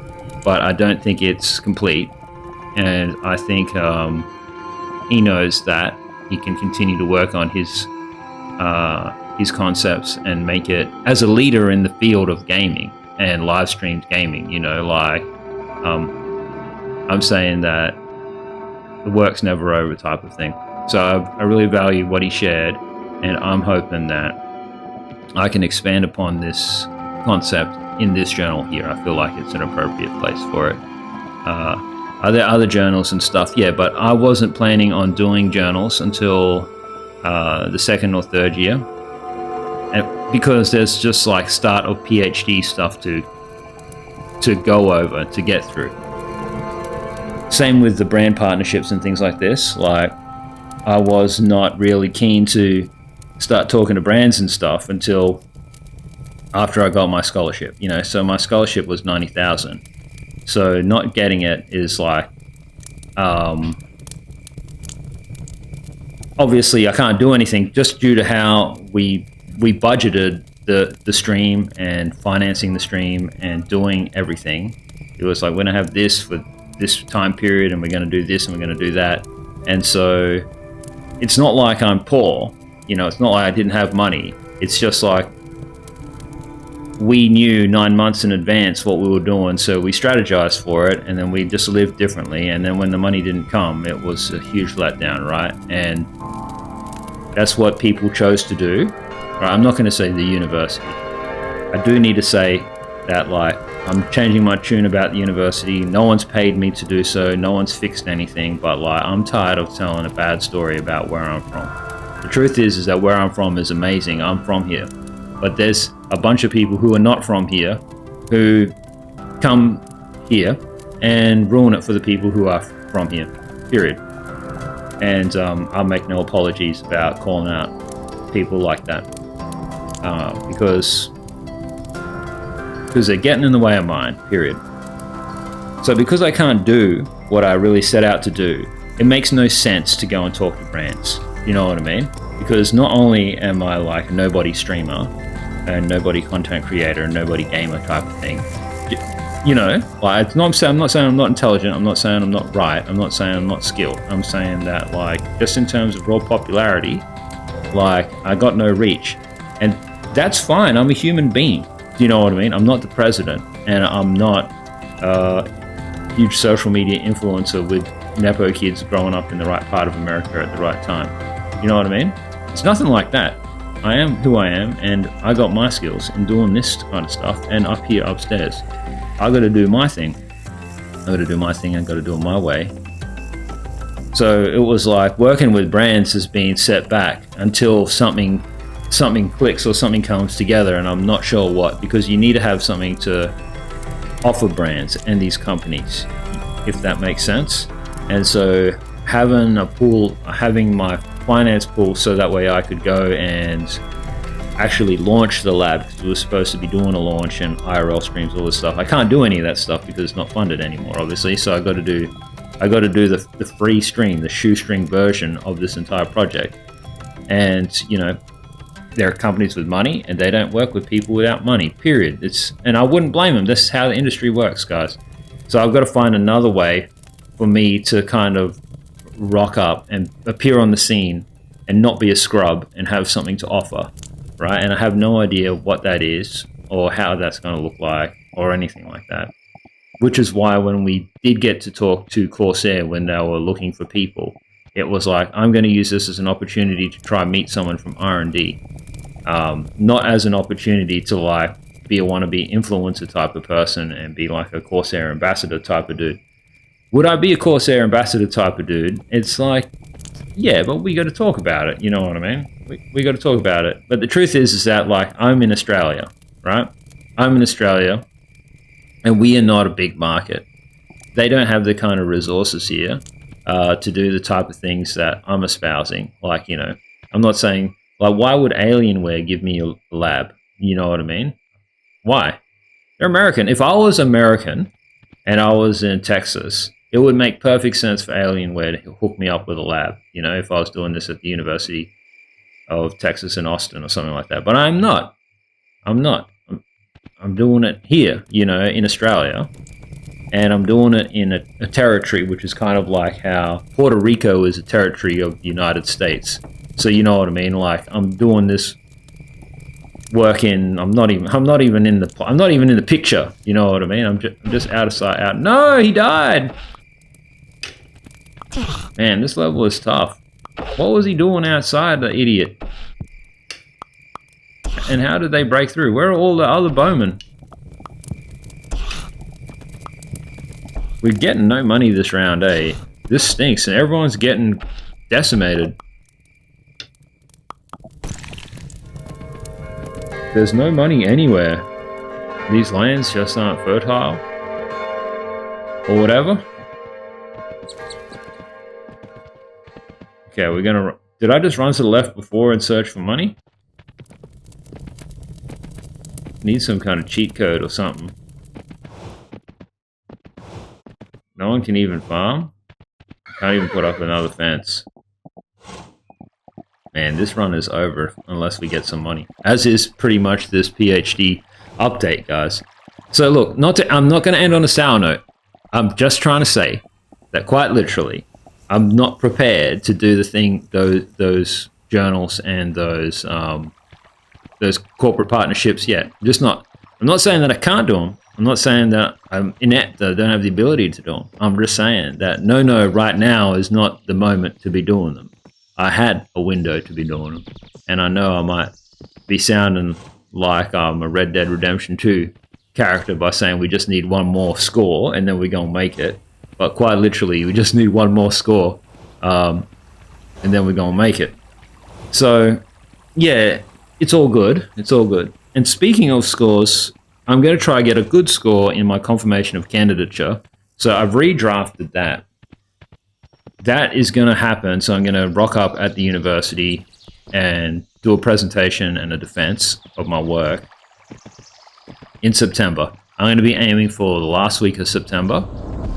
but I don't think it's complete, and I think he knows that he can continue to work on his concepts and make it as a leader in the field of gaming and live streamed gaming, you know, like I'm saying that the work's never over type of thing. So I really value what he shared, and I'm hoping that I can expand upon this concept in this journal here. I feel like it's an appropriate place for it. Are there other journals and stuff? Yeah, but I wasn't planning on doing journals until the second or third year, and because there's just like start of PhD stuff to go over, to get through. Same with the brand partnerships and things like this. Like, I was not really keen to start talking to brands and stuff until after I got my scholarship, you know. So my scholarship was 90,000. So not getting it is like, obviously I can't do anything just due to how we budgeted the stream and financing the stream and doing everything. It was like, we're gonna have this for this time period, and we're gonna do this and we're gonna do that. And so it's not like I'm poor, you know, it's not like I didn't have money. It's just like we knew 9 months in advance what we were doing, so we strategized for it, and then we just lived differently. And then when the money didn't come, it was a huge letdown, right? And that's what people chose to do. Right? I'm not going to say the university. I do need to say that, like, I'm changing my tune about the university. No one's paid me to do so. No one's fixed anything. But like, I'm tired of telling a bad story about where I'm from. The truth is that where I'm from is amazing. I'm from here. But there's a bunch of people who are not from here who come here and ruin it for the people who are from here, period. And I'll make no apologies about calling out people like that, because they're getting in the way of mine, period. So because I can't do what I really set out to do, it makes no sense to go and talk to brands. You know what I mean? Because not only am I like a nobody streamer and nobody content creator and nobody gamer type of thing, you know, like, I'm not saying I'm not intelligent, I'm not saying I'm not right, I'm not saying I'm not skilled. I'm saying that, like, just in terms of raw popularity, like, I got no reach. And that's fine, I'm a human being. Do you know what I mean? I'm not the president, and I'm not a huge social media influencer with Nepo kids growing up in the right part of America at the right time. You know what I mean? It's nothing like that. I am who I am, and I got my skills in doing this kind of stuff, and up here upstairs. I got to do my thing. I got to do my thing, I got to do it my way. So it was like working with brands has been set back until something clicks or something comes together, and I'm not sure what, because you need to have something to offer brands and these companies, if that makes sense. And so having a pool, having my finance pool, so that way I could go and actually launch the lab, because we were supposed to be doing a launch and IRL streams, all this stuff. I can't do any of that stuff because it's not funded anymore, obviously. So I got to do the free stream, the shoestring version of this entire project. And you know, there are companies with money, and they don't work with people without money. Period. And I wouldn't blame them. This is how the industry works, guys. So I've got to find another way for me to kind of rock up and appear on the scene and not be a scrub and have something to offer, right? And I have no idea what that is or how that's going to look like or anything like that. Which is why when we did get to talk to Corsair when they were looking for people, it was like, I'm going to use this as an opportunity to try and meet someone from R&D, not as an opportunity to like be a wannabe influencer type of person and be like a Corsair ambassador type of dude. Would I be a Corsair ambassador type of dude? It's like, yeah, but we got to talk about it. You know what I mean? We got to talk about it. But the truth is that, like, I'm in Australia, right? I'm in Australia, and we are not a big market. They don't have the kind of resources here to do the type of things that I'm espousing. Like, you know, I'm not saying, like, why would Alienware give me a lab? You know what I mean? Why? They're American. If I was American and I was in Texas, it would make perfect sense for Alienware to hook me up with a lab, you know, if I was doing this at the University of Texas in Austin or something like that. But I'm not. I'm doing it here, you know, in Australia. And I'm doing it in a territory which is kind of like how Puerto Rico is a territory of the United States. So you know what I mean? Like, I'm doing this work in, I'm not even in the picture. You know what I mean? I'm just out of sight, out. No, he died. Man, this level is tough. What was he doing outside, the idiot? And how did they break through? Where are all the other bowmen? We're getting no money this round, eh? This stinks, and everyone's getting decimated. There's no money anywhere. These lands just aren't fertile. Or whatever. Okay, we're gonna... Did I just run to the left before and search for money? Need some kind of cheat code or something. No one can even farm? Can't even put up another fence. Man, this run is over unless we get some money. As is pretty much this PhD update, guys. So look, I'm not going to end on a sour note. I'm just trying to say that quite literally, I'm not prepared to do the thing, those journals and those corporate partnerships yet. I'm not saying that I can't do them. I'm not saying that I'm inept, that I don't have the ability to do them. I'm just saying that no, right now is not the moment to be doing them. I had a window to be doing them, and I know I might be sounding like I'm a Red Dead Redemption 2 character by saying we just need one more score and then we're gonna make it. But quite literally, we just need one more score, and then we're gonna make it. So, yeah, it's all good. It's all good. And speaking of scores, I'm going to try to get a good score in my confirmation of candidature. So I've redrafted that. That is going to happen. So I'm going to rock up at the university and do a presentation and a defense of my work in September. I'm going to be aiming for the last week of September.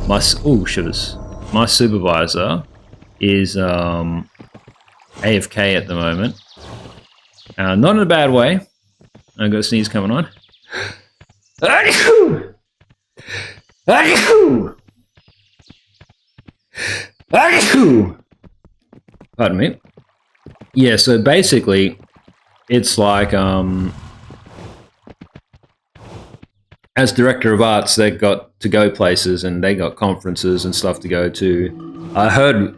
My supervisor is AFK at the moment. Not in a bad way. I got a sneeze coming on. Pardon me. Yeah, so basically, it's like, as director of arts, they got to go places and they got conferences and stuff to go to. I heard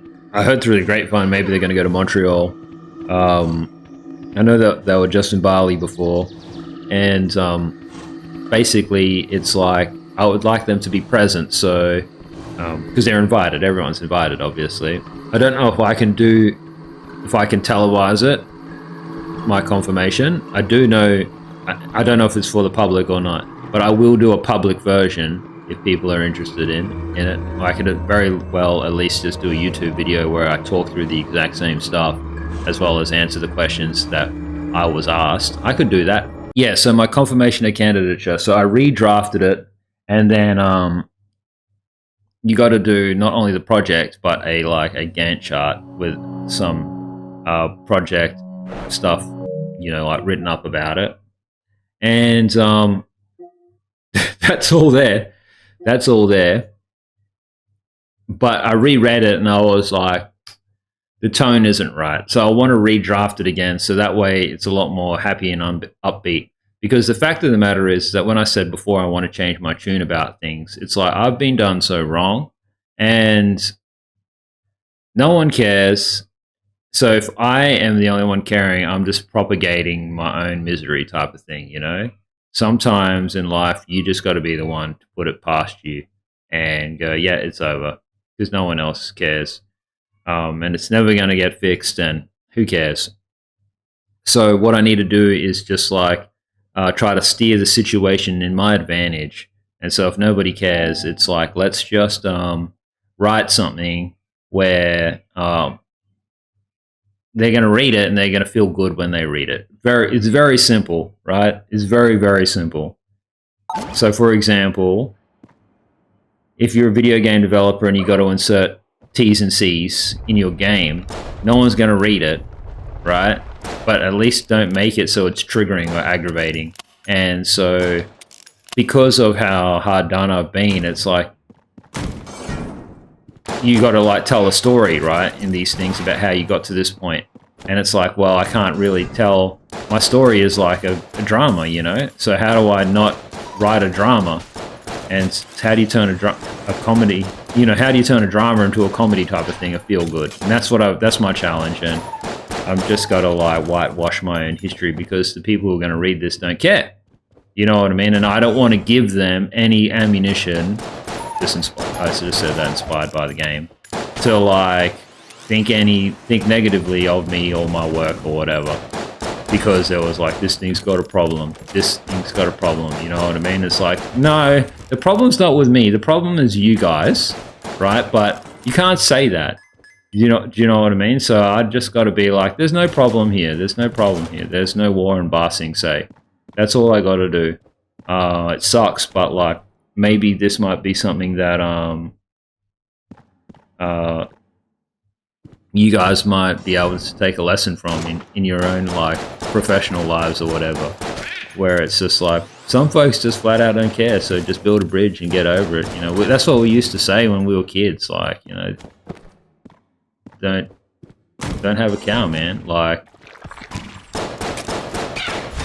through the grapevine maybe they're going to go to Montreal. I know that they were just in Bali before, and basically it's like I would like them to be present, so because they're invited, everyone's invited, obviously. I don't know if I can televise it, my confirmation. I do know, I don't know if it's for the public or not, but I will do a public version if people are interested in it. I could very well at least just do a YouTube video where I talk through the exact same stuff, as well as answer the questions that I was asked. I could do that. Yeah, so my confirmation of candidature. So I redrafted it, and then you got to do not only the project, but a Gantt chart with some project stuff, like written up about it. And that's all there. That's all there. But I reread it, and I was like, the tone isn't right. So I want to redraft it again, so that way it's a lot more happy and upbeat. Because the fact of the matter is that when I said before I want to change my tune about things, it's like I've been done so wrong, and no one cares. So if I am the only one caring, I'm just propagating my own misery type of thing, Sometimes in life, you just got to be the one to put it past you and go, yeah, it's over, because no one else cares. And it's never going to get fixed, and who cares? So what I need to do is just try to steer the situation in my advantage. And so if nobody cares, it's like, let's just write something where they're going to read it and they're going to feel good when they read it. It's very simple, right? It's very, very simple. So for example, if you're a video game developer and you got to insert T's and C's in your game, no one's going to read it, right? But at least don't make it so it's triggering or aggravating. And so because of how hard done I've been, it's like you got to tell a story, right, in these things about how you got to this point. And it's like, well, I can't really tell. My story is like a drama, So how do I not write a drama? And how do you turn a comedy you know, how do you turn a drama into a comedy type of thing, a feel good? And that's my challenge, and I've just got to like whitewash my own history because the people who are going to read this don't care. You know what I mean? And I don't want to give them any ammunition. I should have said that, inspired by the game, to like think negatively of me or my work or whatever, because there was like, this thing's got a problem, this thing's got a problem. You know what I mean? It's like, no, the problem's not with me. The problem is you guys, right? But you can't say that. Do you know what I mean? So I just got to be like, there's no problem here. There's no problem here. There's no war in Ba Sing Se. That's all I got to do. It sucks, but like, maybe this might be something that you guys might be able to take a lesson from in your own like professional lives or whatever, where it's just like, some folks just flat out don't care, so just build a bridge and get over it. You know, that's what we used to say when we were kids, like, you know, don't have a cow, man. Like,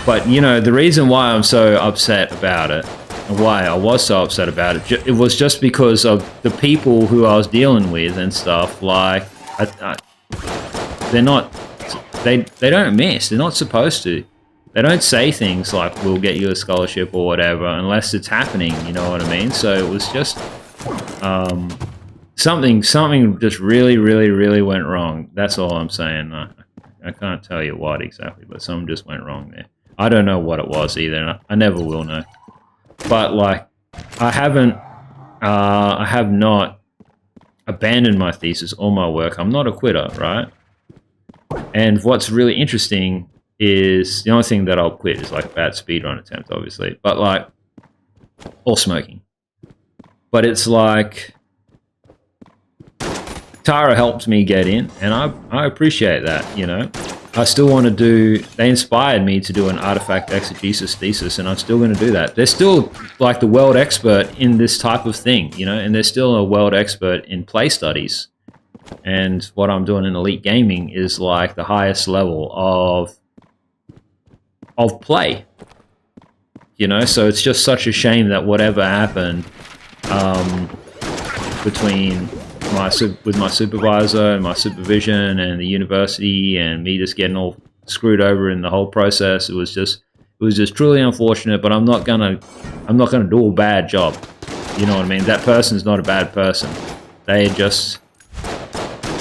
but you know, the reason why I'm so upset about it, and why I was so upset about it, it was just because of the people who I was dealing with and stuff. Like, they don't miss. They're not supposed to. They don't say things like, we'll get you a scholarship or whatever, unless it's happening, you know what I mean? So it was just something just really went wrong. That's all I'm saying. I can't tell you what exactly, but something just went wrong there. I don't know what it was either, and I never will know. But like, I have not abandoned my thesis or my work. I'm not a quitter, right? And what's really interesting is, the only thing that I'll quit is like a bad speedrun attempt, obviously, but like, or smoking. But it's like, Tara helped me get in, and I appreciate that, you know. I still want to do, they inspired me to do an artifact exegesis thesis, and I'm still going to do that. They're still like the world expert in this type of thing, you know, and they're still a world expert in play studies. And what I'm doing in Elite Gaming is like the highest level of play, you know. So it's just such a shame that whatever happened between with my supervisor and my supervision and the university and me just getting all screwed over in the whole process, it was just truly unfortunate. But I'm not gonna do a bad job, you know what I mean? That person's not a bad person.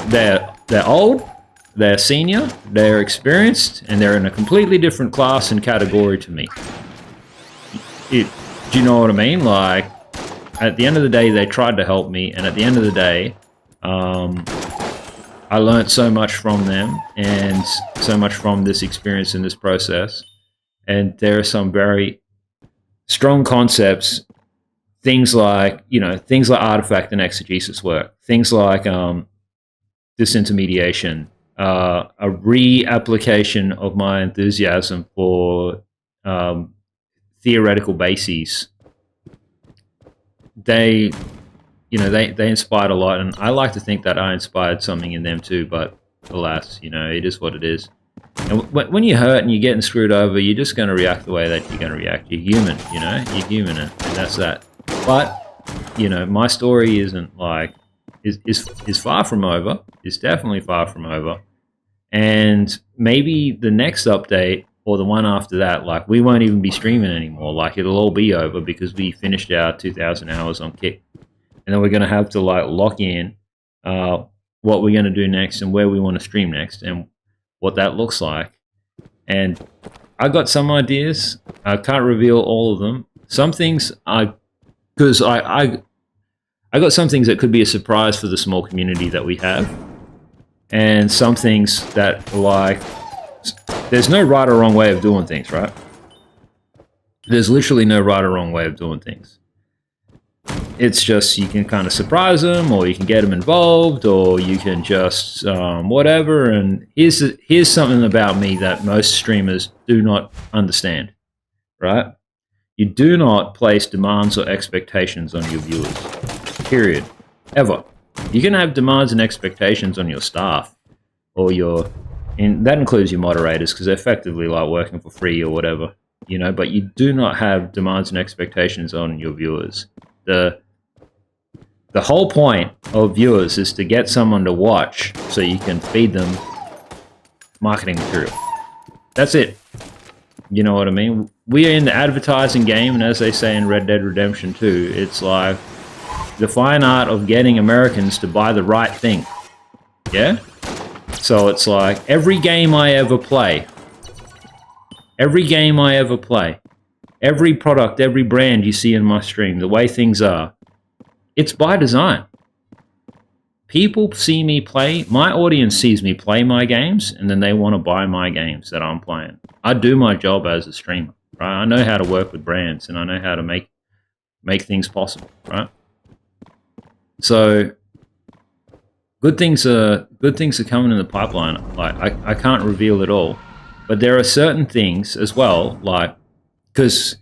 They're old, they're senior, they're experienced, and they're in a completely different class and category to me. Do you know what I mean? Like, at the end of the day, they tried to help me, and at the end of the day, I learned so much from them and so much from this experience in this process. And there are some very strong concepts, things like artifact and exegesis work, things like disintermediation, a reapplication of my enthusiasm for theoretical bases. They inspired a lot, and I like to think that I inspired something in them too, but alas, you know, it is what it is. And when you're hurt and you're getting screwed over, you're just going to react the way that you're going to react. You're human, you know? You're human, and that's that. But, you know, my story isn't like, is far from over. It's definitely far from over. And maybe the next update, or the one after that, like, we won't even be streaming anymore. Like, it'll all be over because we finished our 2,000 hours on Kick. And then we're going to have to, like, lock in what we're going to do next and where we want to stream next and what that looks like. And I got some ideas. I can't reveal all of them. Some things because I got some things that could be a surprise for the small community that we have. And some things that, like, there's no right or wrong way of doing things, right? There's literally no right or wrong way of doing things. It's just, you can kind of surprise them, or you can get them involved, or you can just whatever. And here's something about me that most streamers do not understand, right? You do not place demands or expectations on your viewers, period, ever. You can have demands and expectations on your staff, or and that includes your moderators, because they're effectively like working for free or whatever, you know. But you do not have demands and expectations on your viewers. The whole point of viewers is to get someone to watch so you can feed them marketing material. That's it. You know what I mean? We are in the advertising game, and as they say in Red Dead Redemption 2, it's like the fine art of getting Americans to buy the right thing. Yeah? So it's like every game I ever play, every product, every brand you see in my stream, the way things are, it's by design. People see me play, my audience sees me play my games, and then they want to buy my games that I'm playing. I do my job as a streamer, right? I know how to work with brands, and I know how to make things possible, right? So good things are coming in the pipeline. Like I can't reveal it all, but there are certain things as well, like, because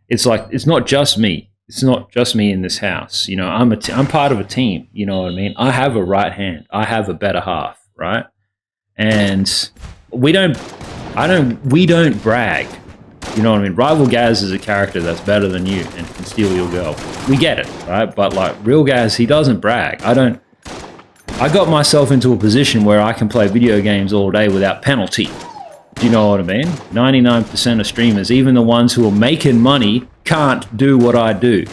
it's like it's not just me. It's not just me in this house. You know, I'm part of a team. You know what I mean? I have a right hand. I have a better half, right? And we don't brag. You know what I mean? Rival Gaz is a character that's better than you and can steal your girl. We get it, right? But like real Gaz, he doesn't brag. I got myself into a position where I can play video games all day without penalty. Do you know what I mean? 99% of streamers, even the ones who are making money, can't do what I do.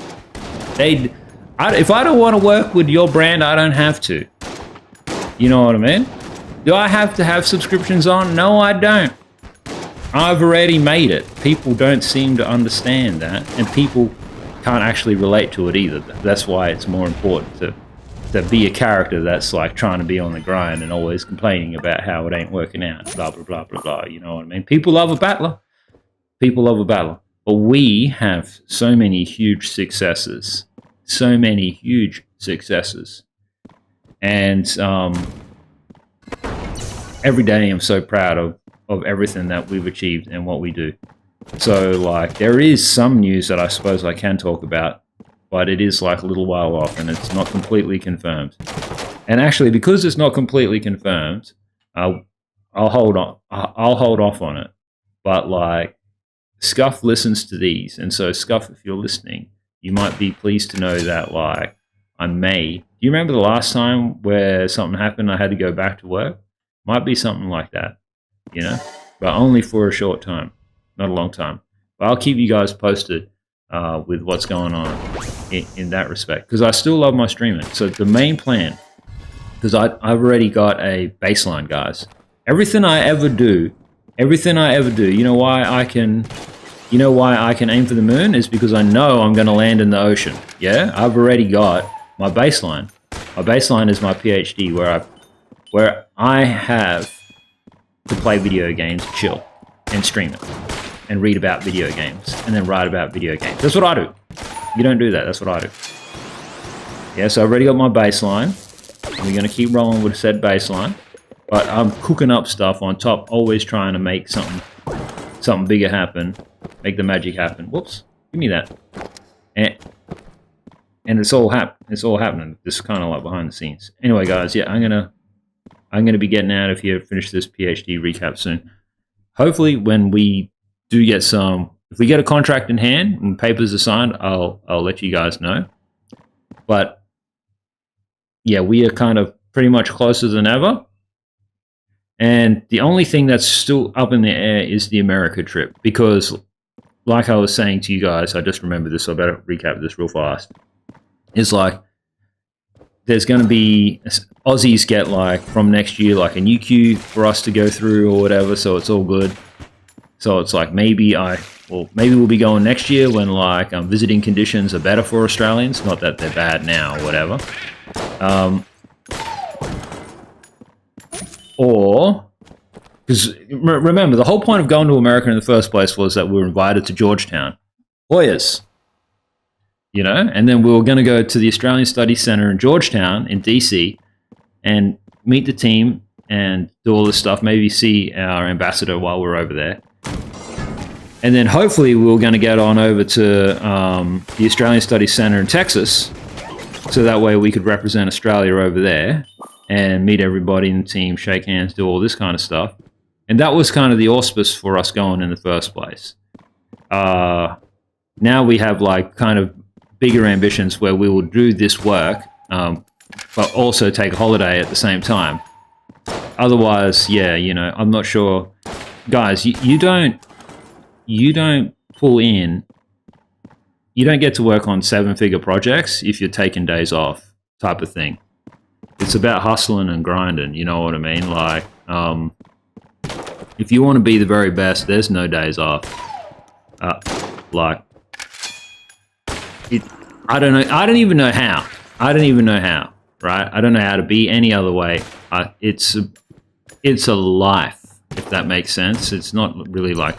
If I don't want to work with your brand, I don't have to. You know what I mean? Do I have to have subscriptions on? No, I don't. I've already made it. People don't seem to understand that, and people can't actually relate to it either. That's why it's more important to be a character that's like trying to be on the grind and always complaining about how it ain't working out, blah, blah, blah, blah, blah. You know what I mean? People love a battler. People love a battler. But we have so many huge successes. So many huge successes. And every day I'm so proud of everything that we've achieved and what we do. So, like, there is some news that I suppose I can talk about, but it is like a little while off and it's not completely confirmed. And actually, because it's not completely confirmed, I'll hold off on it. But like, Scuff listens to these, and so Scuff, if you're listening, you might be pleased to know that like I may. Do you remember the last time where something happened? I had to go back to work. Might be something like that, you know, but only for a short time, not a long time. But I'll keep you guys posted with what's going on in that respect, because I still love my streaming. So the main plan, because I've already got a baseline, guys. Everything I ever do, you know why I can aim for the moon is because I know I'm going to land in the ocean. Yeah, I've already got my baseline. My baseline is my PhD, where I have to play video games, chill, and stream it, and read about video games, and then write about video games. That's what I do. You don't do that. That's what I do. Yeah, so I've already got my baseline. We're going to keep rolling with said baseline. But I'm cooking up stuff on top, always trying to make something bigger happen, make the magic happen. Whoops, give me that. And it's all happening. This is kind of like behind the scenes. Anyway, guys, yeah, I'm gonna be getting out of here. Finish this PhD recap soon. Hopefully, when we do get if we get a contract in hand and papers are signed, I'll let you guys know. But yeah, we are kind of pretty much closer than ever. And the only thing that's still up in the air is the America trip, because like I was saying to you guys, I just remembered this, so I better recap this real fast. It's like, there's going to be, Aussies get like from next year, like a new queue for us to go through or whatever. So it's all good. So it's like, maybe we'll be going next year when like visiting conditions are better for Australians. Not that they're bad now or whatever. Or, because remember, the whole point of going to America in the first place was that we were invited to Georgetown. Lawyers. You know? And then we were going to go to the Australian Studies Centre in Georgetown, in DC, and meet the team and do all this stuff. Maybe see our ambassador while we're over there. And then hopefully we were going to get on over to the Australian Studies Centre in Texas, so that way we could represent Australia over there and meet everybody in the team, shake hands, do all this kind of stuff. And that was kind of the auspice for us going in the first place. Now we have like kind of bigger ambitions where we will do this work but also take a holiday at the same time. Otherwise, yeah, you know, I'm not sure. Guys, you don't pull in, you don't get to work on 7-figure projects if you're taking days off, type of thing. It's about hustling and grinding, you know what I mean? Like, if you want to be the very best, there's no days off. I don't know. I don't even know how. Right? I don't know how to be any other way. It's a life, if that makes sense. It's not really like,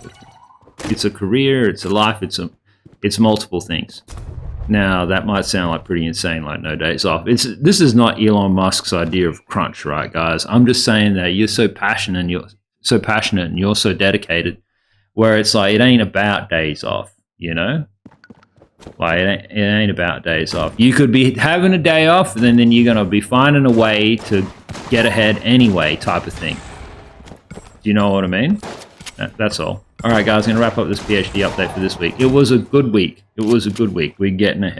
it's a career, it's a life, it's multiple things. Now, that might sound like pretty insane, like no days off. This is not Elon Musk's idea of crunch, right, guys? I'm just saying that you're so passionate and you're so dedicated, where it's like, it ain't about days off, you know? Like, it ain't about days off. You could be having a day off, and then you're going to be finding a way to get ahead anyway, type of thing. Do you know what I mean? That's all. All right, guys, I'm going to wrap up this PhD update for this week. It was a good week. We're getting ahead.